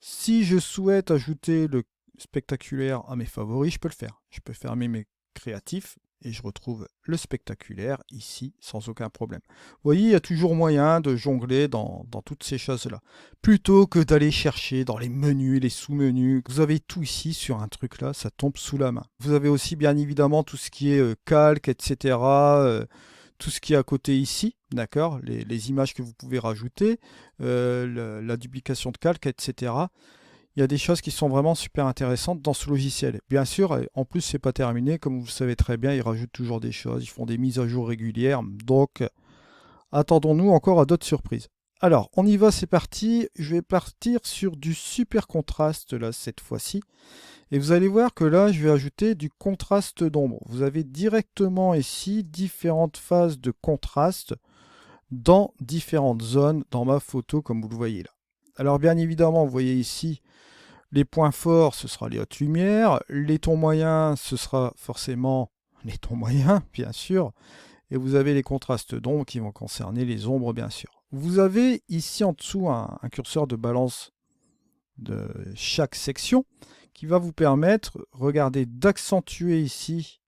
Si je souhaite ajouter le spectaculaire à mes favoris, je peux le faire. Je peux fermer mes créatifs et je retrouve le spectaculaire ici sans aucun problème. Vous voyez, il y a toujours moyen de jongler dans toutes ces choses-là. Plutôt que d'aller chercher dans les menus, les sous-menus. Vous avez tout ici sur un truc là, ça tombe sous la main. Vous avez aussi bien évidemment tout ce qui est calque, etc. Tout ce qui est à côté ici, d'accord, les images que vous pouvez rajouter, la duplication de calque, etc. Il y a des choses qui sont vraiment super intéressantes dans ce logiciel. Bien sûr, en plus, c'est pas terminé. Comme vous le savez très bien, ils rajoutent toujours des choses. Ils font des mises à jour régulières. Donc, attendons-nous encore à d'autres surprises. Alors, on y va, c'est parti. Je vais partir sur du super contraste, là, cette fois-ci. Et vous allez voir que là, je vais ajouter du contraste d'ombre. Vous avez directement ici différentes phases de contraste dans différentes zones dans ma photo, comme vous le voyez là. Alors, bien évidemment, vous voyez ici, les points forts, ce sera les hautes lumières. Les tons moyens, ce sera forcément les tons moyens, bien sûr. Et vous avez les contrastes d'ombre qui vont concerner les ombres, bien sûr. Vous avez ici en dessous un curseur de balance de chaque section qui va vous permettre, regardez, d'accentuer ici,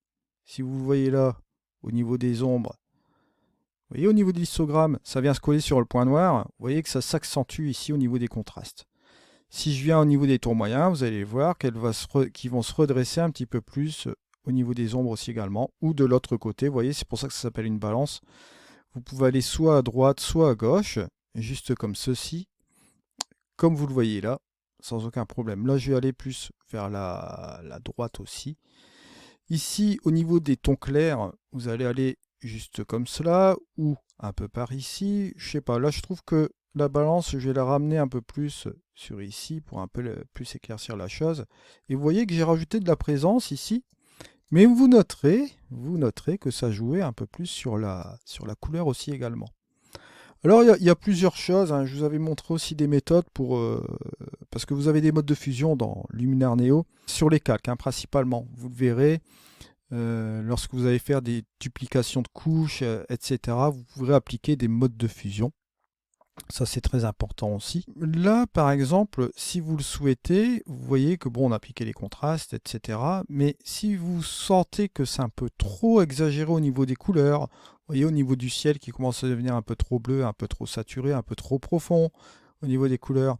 si vous le voyez là, au niveau des ombres. Vous voyez, au niveau de l'histogramme, ça vient se coller sur le point noir. Vous voyez que ça s'accentue ici au niveau des contrastes. Si je viens au niveau des tons moyens, vous allez voir qu'ils vont se redresser un petit peu plus au niveau des ombres aussi également, ou de l'autre côté. Vous voyez, c'est pour ça que ça s'appelle une balance. Vous pouvez aller soit à droite, soit à gauche, juste comme ceci, comme vous le voyez là, sans aucun problème. Là, je vais aller plus vers la droite aussi. Ici, au niveau des tons clairs, vous allez aller juste comme cela, ou un peu par ici. Je sais pas, là, je trouve que la balance, je vais la ramener un peu plus sur ici pour un peu plus éclaircir la chose. Et vous voyez que j'ai rajouté de la présence ici. Mais vous noterez que ça jouait un peu plus sur la couleur aussi également. Alors il y a plusieurs choses, hein. Je vous avais montré aussi des méthodes parce que vous avez des modes de fusion dans Luminar Neo sur les calques, hein, principalement. Vous le verrez, lorsque vous allez faire des duplications de couches, etc., vous pourrez appliquer des modes de fusion. Ça, c'est très important aussi. Là, par exemple, si vous le souhaitez, vous voyez que bon, on a appliqué les contrastes, etc. Mais si vous sentez que c'est un peu trop exagéré au niveau des couleurs, vous voyez au niveau du ciel qui commence à devenir un peu trop bleu, un peu trop saturé, un peu trop profond au niveau des couleurs.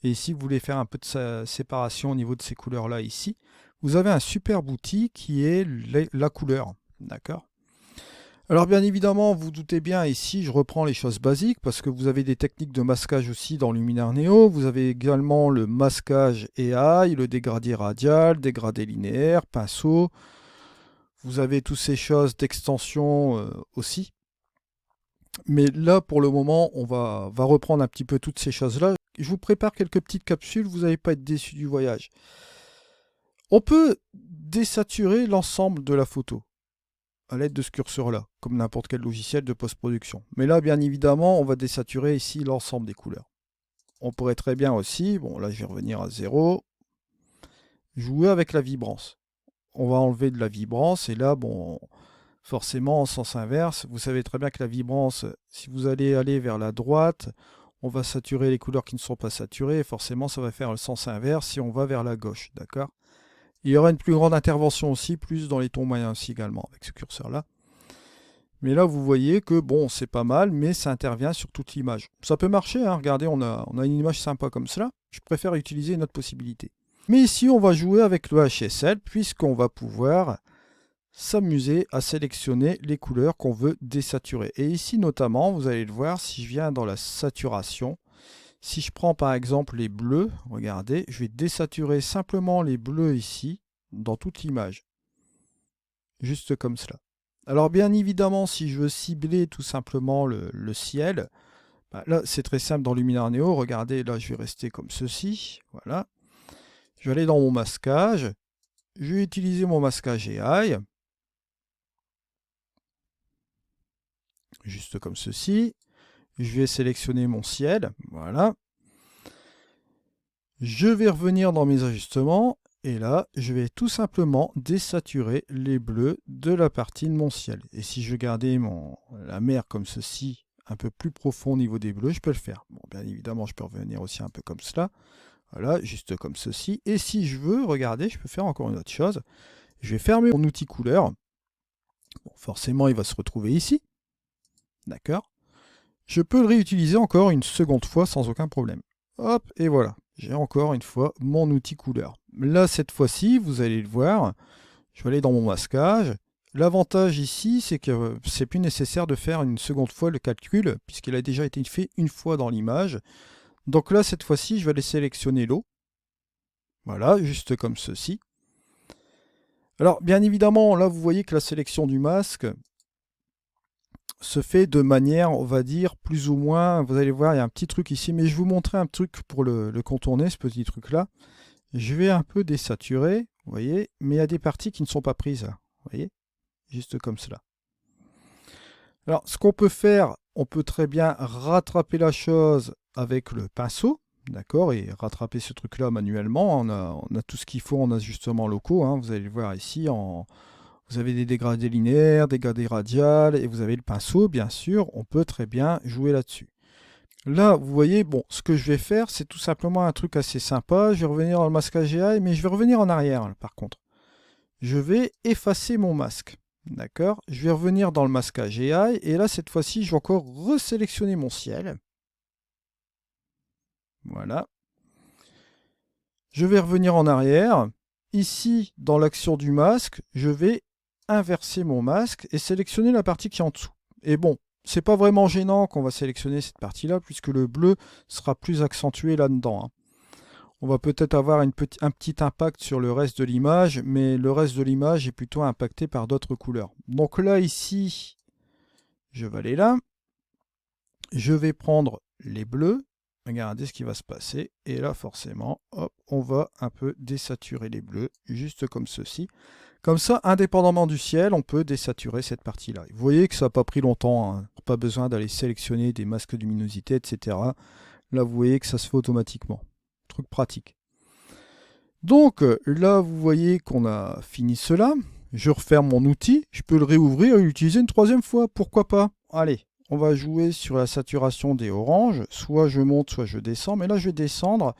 Et ici, vous voulez faire un peu de séparation au niveau de ces couleurs-là ici. Vous avez un superbe outil qui est la couleur. D'accord ? Alors bien évidemment, vous doutez bien, ici je reprends les choses basiques parce que vous avez des techniques de masquage aussi dans Luminar Neo. Vous avez également le masquage AI, le dégradé radial, dégradé linéaire, pinceau. Vous avez toutes ces choses d'extension aussi. Mais là, pour le moment, on va reprendre un petit peu toutes ces choses-là. Je vous prépare quelques petites capsules, vous n'allez pas être déçus du voyage. On peut désaturer l'ensemble de la photo à l'aide de ce curseur-là, comme n'importe quel logiciel de post-production. Mais là, bien évidemment, on va désaturer ici l'ensemble des couleurs. On pourrait très bien aussi, bon là je vais revenir à 0, jouer avec la vibrance. On va enlever de la vibrance et là, bon, forcément en sens inverse, vous savez très bien que la vibrance, si vous allez aller vers la droite, on va saturer les couleurs qui ne sont pas saturées et forcément ça va faire le sens inverse si on va vers la gauche, d'accord? Il y aura une plus grande intervention aussi, plus dans les tons moyens aussi également avec ce curseur-là. Mais là, vous voyez que bon, c'est pas mal, mais ça intervient sur toute l'image. Ça peut marcher, hein, regardez, on a une image sympa comme cela. Je préfère utiliser une autre possibilité. Mais ici, on va jouer avec le HSL, puisqu'on va pouvoir s'amuser à sélectionner les couleurs qu'on veut désaturer. Et ici, notamment, vous allez le voir, si je viens dans la saturation, si je prends par exemple les bleus, regardez, je vais désaturer simplement les bleus ici, dans toute l'image. Juste comme cela. Alors bien évidemment, si je veux cibler tout simplement le ciel, bah là c'est très simple dans Luminar Neo. Regardez, là je vais rester comme ceci. Voilà. Je vais aller dans mon masquage. Je vais utiliser mon masquage AI. Juste comme ceci. Je vais sélectionner mon ciel. Voilà. Je vais revenir dans mes ajustements. Et là, je vais tout simplement désaturer les bleus de la partie de mon ciel. Et si je gardais la mer comme ceci, un peu plus profond au niveau des bleus, je peux le faire. Bon, bien évidemment, je peux revenir aussi un peu comme cela. Voilà, juste comme ceci. Et si je veux, regardez, je peux faire encore une autre chose. Je vais fermer mon outil couleur. Bon, forcément, il va se retrouver ici. D'accord. Je peux le réutiliser encore une seconde fois sans aucun problème. Hop, et voilà. J'ai encore une fois mon outil couleur. Là, cette fois-ci, vous allez le voir, je vais aller dans mon masquage. L'avantage ici, c'est que c'est plus nécessaire de faire une seconde fois le calcul, puisqu'il a déjà été fait une fois dans l'image. Donc là, cette fois-ci, je vais aller sélectionner l'eau. Voilà, juste comme ceci. Alors, bien évidemment, là, vous voyez que la sélection du masque se fait de manière, on va dire, plus ou moins, vous allez voir, il y a un petit truc ici, mais je vais vous montrer un truc pour le contourner, ce petit truc-là. Je vais un peu désaturer, vous voyez, mais il y a des parties qui ne sont pas prises, vous voyez, juste comme cela. Alors, ce qu'on peut faire, on peut très bien rattraper la chose avec le pinceau, d'accord, et rattraper ce truc-là manuellement. On a tout ce qu'il faut en ajustements locaux, hein, vous allez le voir ici, vous avez des dégradés linéaires, des dégradés radiales, et vous avez le pinceau, bien sûr, on peut très bien jouer là-dessus. Là, vous voyez, bon, ce que je vais faire, c'est tout simplement un truc assez sympa. Je vais revenir dans le masquage AI, mais je vais revenir en arrière, par contre. Je vais effacer mon masque. D'accord? Je vais revenir dans le masquage AI, et là, cette fois-ci, je vais encore resélectionner mon ciel. Voilà. Je vais revenir en arrière. Ici, dans l'action du masque, je vais inverser mon masque et sélectionner la partie qui est en dessous. Et bon, c'est pas vraiment gênant qu'on va sélectionner cette partie-là, puisque le bleu sera plus accentué là-dedans. On va peut-être avoir un petit impact sur le reste de l'image, mais le reste de l'image est plutôt impacté par d'autres couleurs. Donc là, ici, je vais aller là. Je vais prendre les bleus. Regardez ce qui va se passer. Et là, forcément, hop, on va un peu désaturer les bleus, juste comme ceci. Comme ça, indépendamment du ciel, on peut désaturer cette partie-là. Vous voyez que ça n'a pas pris longtemps, hein. Pas besoin d'aller sélectionner des masques de luminosité, etc. Là, vous voyez que ça se fait automatiquement. Truc pratique. Donc, là, vous voyez qu'on a fini cela. Je referme mon outil. Je peux le réouvrir et l'utiliser une troisième fois. Pourquoi pas? Allez, on va jouer sur la saturation des oranges. Soit je monte, soit je descends. Mais là, je vais descendre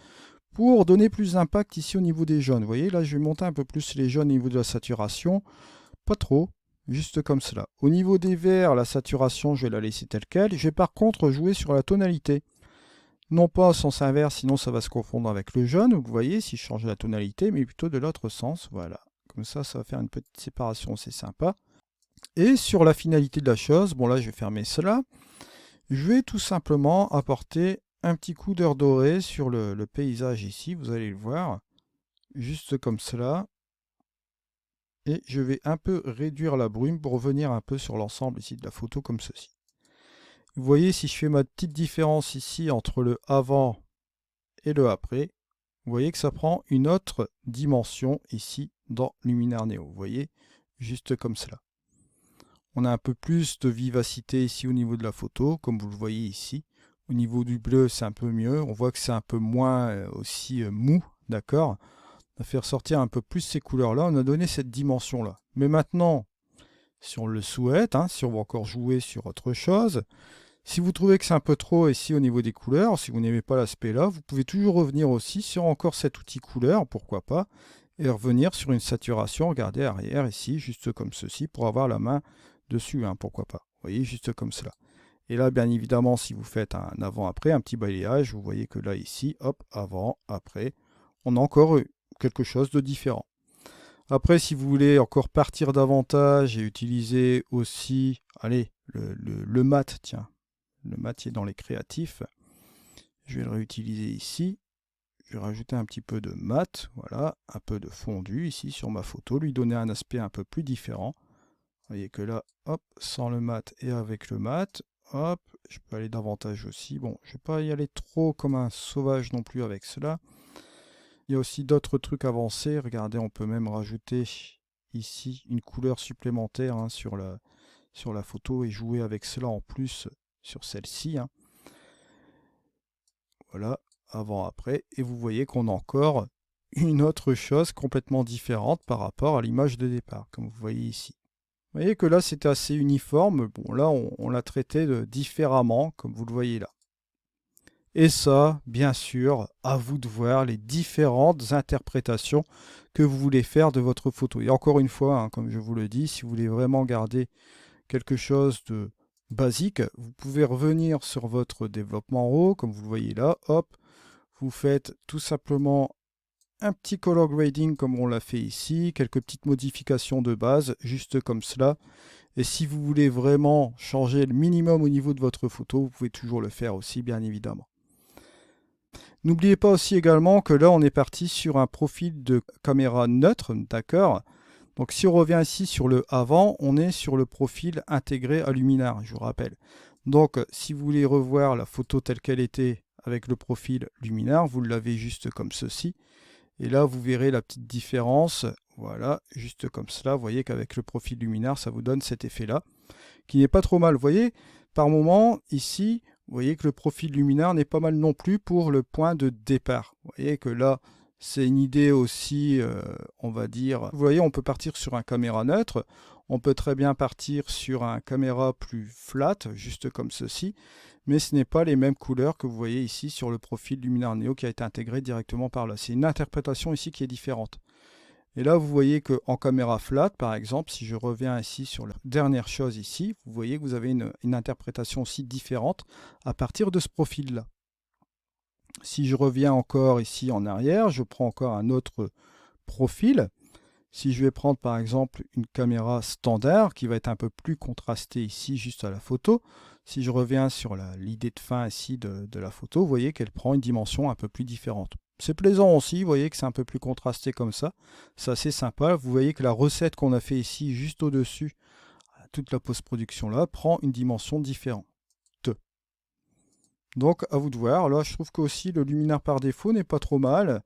pour donner plus d'impact ici au niveau des jaunes. Vous voyez, là, je vais monter un peu plus les jaunes au niveau de la saturation. Pas trop, juste comme cela. Au niveau des verts, la saturation, je vais la laisser telle qu'elle. Je vais par contre jouer sur la tonalité. Non pas en sens inverse, sinon ça va se confondre avec le jaune. Vous voyez, si je change la tonalité, mais plutôt de l'autre sens. Voilà. Comme ça va faire une petite séparation, c'est sympa. Et sur la finalité de la chose, bon là, je vais fermer cela. Je vais tout simplement apporter un petit coup d'heure doré sur le paysage ici, vous allez le voir, juste comme cela. Et je vais un peu réduire la brume pour revenir un peu sur l'ensemble ici de la photo comme ceci. Vous voyez, si je fais ma petite différence ici entre le avant et le après, vous voyez que ça prend une autre dimension ici dans Luminar Neo. Vous voyez, juste comme cela. On a un peu plus de vivacité ici au niveau de la photo, comme vous le voyez ici. Au niveau du bleu, c'est un peu mieux. On voit que c'est un peu moins aussi mou, d'accord? On a fait ressortir un peu plus ces couleurs-là. On a donné cette dimension-là. Mais maintenant, si on le souhaite, si on va encore jouer sur autre chose, si vous trouvez que c'est un peu trop ici au niveau des couleurs, si vous n'aimez pas l'aspect là, vous pouvez toujours revenir aussi sur encore cet outil couleur, pourquoi pas, et revenir sur une saturation, regardez arrière ici, juste comme ceci, pour avoir la main dessus, pourquoi pas. Vous voyez, juste comme cela. Et là, bien évidemment, si vous faites un avant-après, un petit balayage, vous voyez que là, ici, hop, avant, après, on a encore quelque chose de différent. Après, si vous voulez encore partir davantage et utiliser aussi, allez, le mat, tiens, le mat qui est dans les créatifs, je vais le réutiliser ici. Je vais rajouter un petit peu de mat, voilà, un peu de fondu ici sur ma photo, lui donner un aspect un peu plus différent. Vous voyez que là, hop, sans le mat et avec le mat, hop, je peux aller davantage aussi. Bon, je ne vais pas y aller trop comme un sauvage non plus avec cela. Il y a aussi d'autres trucs avancés. Regardez, on peut même rajouter ici une couleur supplémentaire sur la photo et jouer avec cela en plus sur celle-ci. Voilà, avant, après. Et vous voyez qu'on a encore une autre chose complètement différente par rapport à l'image de départ, comme vous voyez ici. Vous voyez que là, c'était assez uniforme. Bon, là, on l'a traité différemment, comme vous le voyez là. Et ça, bien sûr, à vous de voir les différentes interprétations que vous voulez faire de votre photo. Et encore une fois, comme je vous le dis, si vous voulez vraiment garder quelque chose de basique, vous pouvez revenir sur votre développement RAW, comme vous le voyez là, hop, vous faites tout simplement un petit color grading comme on l'a fait ici, quelques petites modifications de base, juste comme cela. Et si vous voulez vraiment changer le minimum au niveau de votre photo, vous pouvez toujours le faire aussi, bien évidemment. N'oubliez pas aussi également que là, on est parti sur un profil de caméra neutre, d'accord? Donc si on revient ici sur le avant, on est sur le profil intégré à Luminar, je vous rappelle. Donc si vous voulez revoir la photo telle qu'elle était avec le profil Luminar, vous l'avez juste comme ceci. Et là, vous verrez la petite différence. Voilà, juste comme cela. Vous voyez qu'avec le profil Luminar, ça vous donne cet effet-là, qui n'est pas trop mal. Vous voyez, par moment, ici, vous voyez que le profil Luminar n'est pas mal non plus pour le point de départ. Vous voyez que là, c'est une idée aussi, on va dire... Vous voyez, on peut partir sur un caméra neutre. On peut très bien partir sur un caméra plus flat, juste comme ceci. Mais ce n'est pas les mêmes couleurs que vous voyez ici sur le profil Luminar Neo qui a été intégré directement par là. C'est une interprétation ici qui est différente. Et là, vous voyez qu'en caméra flat, par exemple, si je reviens ici sur la dernière chose ici, vous voyez que vous avez une interprétation aussi différente à partir de ce profil-là. Si je reviens encore ici en arrière, je prends encore un autre profil. Si je vais prendre par exemple une caméra standard qui va être un peu plus contrastée ici juste à la photo, si je reviens sur l'idée de fin ici de la photo, vous voyez qu'elle prend une dimension un peu plus différente. C'est plaisant aussi, vous voyez que c'est un peu plus contrasté comme ça. C'est assez sympa. Vous voyez que la recette qu'on a fait ici juste au-dessus, toute la post-production là, prend une dimension différente. Donc à vous de voir. Là, je trouve qu'aussi le luminaire par défaut n'est pas trop mal.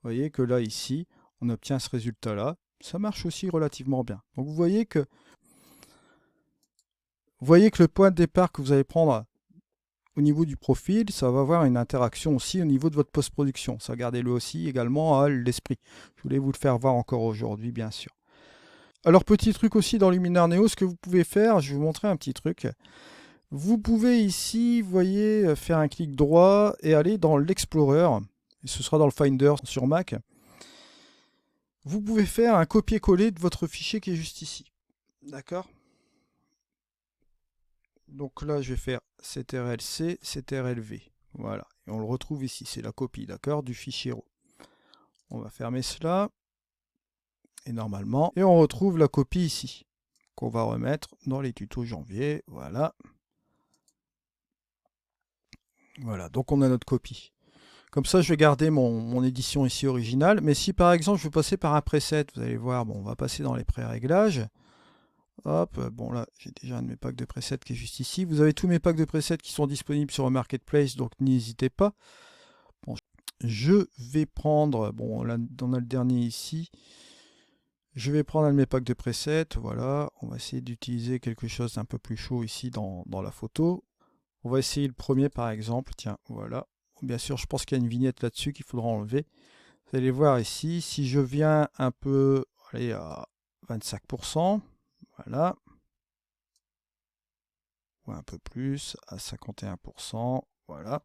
Vous voyez que là, ici, on obtient ce résultat-là. Ça marche aussi relativement bien. Donc vous voyez que le point de départ que vous allez prendre au niveau du profil, ça va avoir une interaction aussi au niveau de votre post-production. Ça, gardez-le aussi également à l'esprit. Je voulais vous le faire voir encore aujourd'hui, bien sûr. Alors, petit truc aussi dans Luminar Neo, ce que vous pouvez faire, je vais vous montrer un petit truc. Vous pouvez ici, vous voyez, faire un clic droit et aller dans l'Explorer. Et ce sera dans le Finder sur Mac. Vous pouvez faire un copier-coller de votre fichier qui est juste ici. D'accord? Donc là, je vais faire CTRL-C, CTRL-V. Voilà. Et on le retrouve ici. C'est la copie, d'accord, du fichier RAW. On va fermer cela. Et normalement, on retrouve la copie ici, qu'on va remettre dans les tutos janvier. Voilà. Voilà, donc on a notre copie. Comme ça, je vais garder mon édition ici originale. Mais si par exemple, je veux passer par un preset, vous allez voir, bon, on va passer dans les pré-réglages. Hop, bon là, j'ai déjà un de mes packs de presets qui est juste ici. Vous avez tous mes packs de presets qui sont disponibles sur le Marketplace, donc n'hésitez pas. Bon, je vais prendre, bon là, on a le dernier ici. Je vais prendre un de mes packs de presets, voilà. On va essayer d'utiliser quelque chose d'un peu plus chaud ici dans la photo. On va essayer le premier par exemple, tiens, voilà. Bien sûr, je pense qu'il y a une vignette là-dessus qu'il faudra enlever. Vous allez voir ici, si je viens un peu, allez, à 25%, voilà. Ou un peu plus, à 51%, voilà.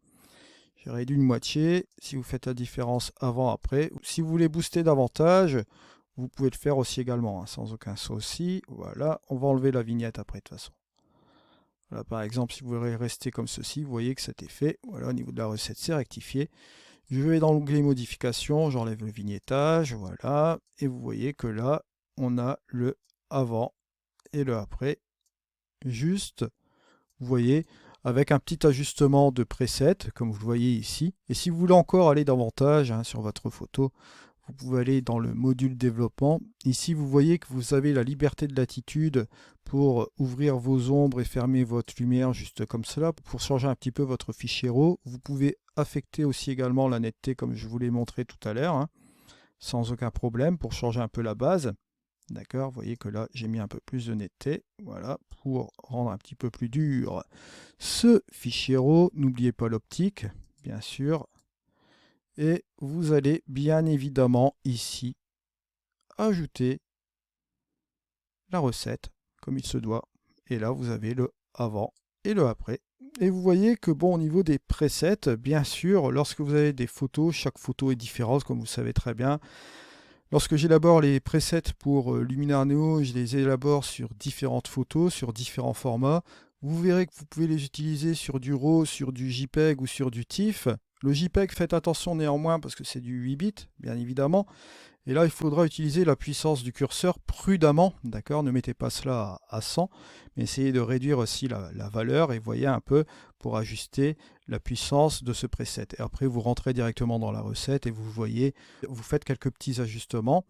J'ai réduit une moitié. Si vous faites la différence avant, après, si vous voulez booster davantage, vous pouvez le faire aussi également, hein, sans aucun souci. Voilà, on va enlever la vignette après de toute façon. Voilà, par exemple, si vous voulez rester comme ceci, vous voyez que c'était fait. Voilà, au niveau de la recette, c'est rectifié. Je vais dans l'onglet modification, j'enlève le vignettage, voilà. Et vous voyez que là, on a le avant et le après. Juste, vous voyez, avec un petit ajustement de preset, comme vous le voyez ici. Et si vous voulez encore aller davantage sur votre photo, vous pouvez aller dans le module développement. Ici, vous voyez que vous avez la liberté de latitude pour ouvrir vos ombres et fermer votre lumière juste comme cela. Pour changer un petit peu votre fichier RAW, vous pouvez affecter aussi également la netteté comme je vous l'ai montré tout à l'heure, sans aucun problème pour changer un peu la base. D'accord, vous voyez que là, j'ai mis un peu plus de netteté, voilà, pour rendre un petit peu plus dur ce fichier RAW. N'oubliez pas l'optique, bien sûr. Et vous allez bien évidemment ici ajouter la recette comme il se doit. Et là, vous avez le avant et le après. Et vous voyez que bon, au niveau des presets, bien sûr, lorsque vous avez des photos, chaque photo est différente, comme vous savez très bien. Lorsque j'élabore les presets pour Luminar Neo, je les élabore sur différentes photos, sur différents formats. Vous verrez que vous pouvez les utiliser sur du RAW, sur du JPEG ou sur du TIFF. Le JPEG, faites attention néanmoins parce que c'est du 8 bits, bien évidemment. Et là, il faudra utiliser la puissance du curseur prudemment, d'accord? Ne mettez pas cela à 100, mais essayez de réduire aussi la valeur et voyez un peu pour ajuster la puissance de ce preset. Et après, vous rentrez directement dans la recette et vous voyez, vous faites quelques petits ajustements.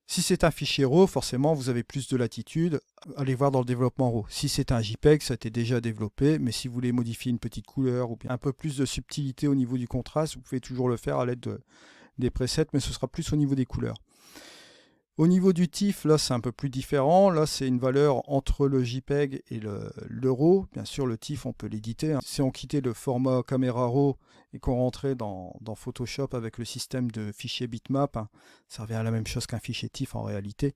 Si c'est un fichier RAW, forcément, vous avez plus de latitude. Allez voir dans le développement RAW. Si c'est un JPEG, ça a été déjà développé, mais si vous voulez modifier une petite couleur ou bien un peu plus de subtilité au niveau du contraste, vous pouvez toujours le faire à l'aide des presets, mais ce sera plus au niveau des couleurs. Au niveau du TIFF, là c'est un peu plus différent. Là c'est une valeur entre le JPEG et le RAW. Bien sûr le TIFF on peut l'éditer. Si on quittait le format caméra RAW et qu'on rentrait dans Photoshop avec le système de fichier bitmap, ça revient à la même chose qu'un fichier TIFF en réalité.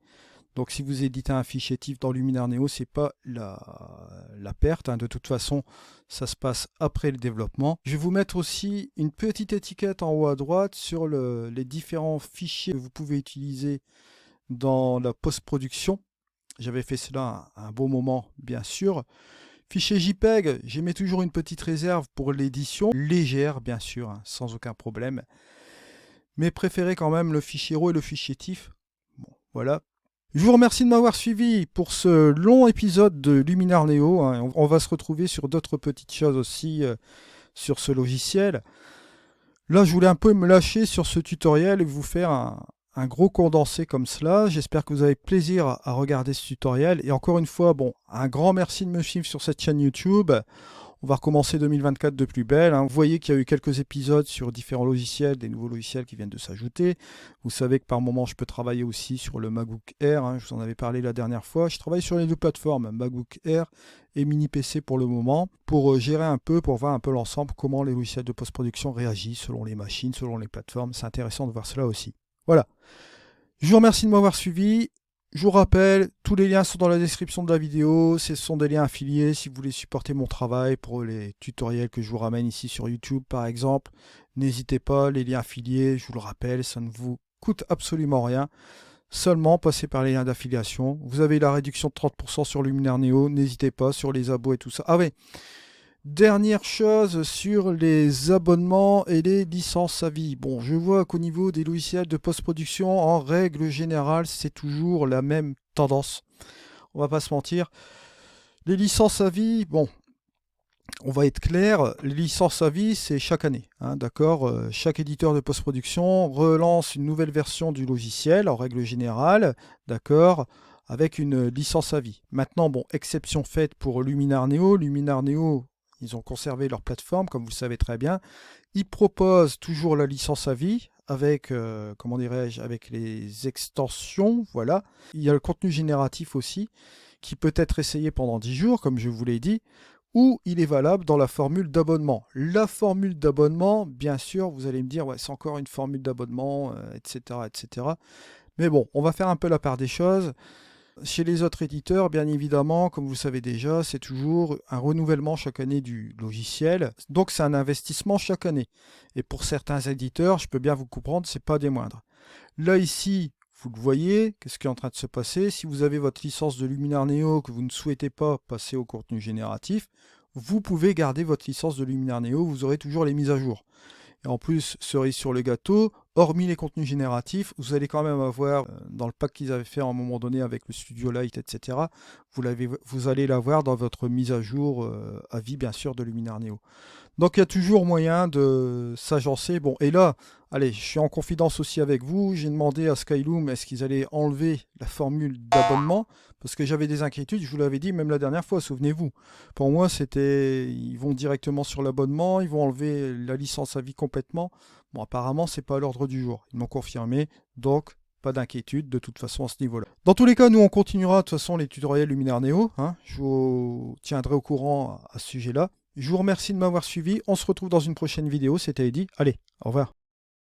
Donc si vous éditez un fichier TIFF dans Luminar Neo, c'est pas la perte. De toute façon, ça se passe après le développement. Je vais vous mettre aussi une petite étiquette en haut à droite sur les différents fichiers que vous pouvez utiliser dans la post-production. J'avais fait cela à un bon moment, bien sûr. Fichier JPEG, j'y mets toujours une petite réserve pour l'édition, légère bien sûr, sans aucun problème. Mais préférez quand même le fichier RAW et le fichier TIFF. Bon, voilà. Je vous remercie de m'avoir suivi pour ce long épisode de Luminar Neo. On va se retrouver sur d'autres petites choses aussi sur ce logiciel. Là, je voulais un peu me lâcher sur ce tutoriel et vous faire un gros condensé comme cela. J'espère que vous avez plaisir à regarder ce tutoriel. Et encore une fois, bon, un grand merci de me suivre sur cette chaîne YouTube. On va recommencer 2024 de plus belle. Vous voyez qu'il y a eu quelques épisodes sur différents logiciels, des nouveaux logiciels qui viennent de s'ajouter. Vous savez que par moment, je peux travailler aussi sur le MacBook Air. Je vous en avais parlé la dernière fois. Je travaille sur les deux plateformes, MacBook Air et Mini PC pour le moment, pour gérer un peu, pour voir un peu l'ensemble, comment les logiciels de post-production réagissent selon les machines, selon les plateformes. C'est intéressant de voir cela aussi. Voilà. Je vous remercie de m'avoir suivi. Je vous rappelle, tous les liens sont dans la description de la vidéo. Ce sont des liens affiliés si vous voulez supporter mon travail pour les tutoriels que je vous ramène ici sur YouTube par exemple. N'hésitez pas, les liens affiliés, je vous le rappelle, ça ne vous coûte absolument rien. Seulement passez par les liens d'affiliation. Vous avez la réduction de 30% sur Luminar Neo. N'hésitez pas sur les abos et tout ça. Ah oui, dernière chose sur les abonnements et les licences à vie. Bon, je vois qu'au niveau des logiciels de post-production, en règle générale, c'est toujours la même tendance. On va pas se mentir. Les licences à vie, bon, On va être clair, les licences à vie, c'est chaque année, hein, d'accord? Chaque éditeur de post-production relance une nouvelle version du logiciel, en règle générale, d'accord? Avec une licence à vie. Maintenant, bon, exception faite pour Luminar Neo. Luminar Neo, ils ont conservé leur plateforme, comme vous le savez très bien. Ils proposent toujours la licence à vie avec, comment dirais-je, avec les extensions, voilà. Il y a le contenu génératif aussi, qui peut être essayé pendant 10 jours, comme je vous l'ai dit, ou il est valable dans la formule d'abonnement. La formule d'abonnement, bien sûr, vous allez me dire, ouais, c'est encore une formule d'abonnement, etc., etc. Mais bon, on va faire un peu la part des choses. Chez les autres éditeurs, bien évidemment, comme vous le savez déjà, c'est toujours un renouvellement chaque année du logiciel. Donc c'est un investissement chaque année. Et pour certains éditeurs, je peux bien vous comprendre, c'est pas des moindres. Là ici, vous le voyez, qu'est-ce qui est en train de se passer? Si vous avez votre licence de Luminar Neo que vous ne souhaitez pas passer au contenu génératif, vous pouvez garder votre licence de Luminar Neo, vous aurez toujours les mises à jour. Et en plus, cerise sur le gâteau, hormis les contenus génératifs, vous allez quand même avoir, dans le pack qu'ils avaient fait à un moment donné avec le Studio Light, etc., vous allez l'avoir dans votre mise à jour à vie, bien sûr, de Luminar Neo. Donc il y a toujours moyen de s'agencer. Bon, et là, allez, je suis en confidence aussi avec vous. J'ai demandé à Skyloom est-ce qu'ils allaient enlever la formule d'abonnement parce que j'avais des inquiétudes. Je vous l'avais dit même la dernière fois, souvenez-vous. Pour moi, c'était ils vont directement sur l'abonnement, ils vont enlever la licence à vie complètement. Bon, apparemment, c'est pas à l'ordre du jour. Ils m'ont confirmé, donc pas d'inquiétude de toute façon à ce niveau-là. Dans tous les cas, nous on continuera de toute façon les tutoriels Luminar Neo. Hein. Je vous tiendrai au courant à ce sujet-là. Je vous remercie de m'avoir suivi. On se retrouve dans une prochaine vidéo. C'était Eddy. Allez, au revoir.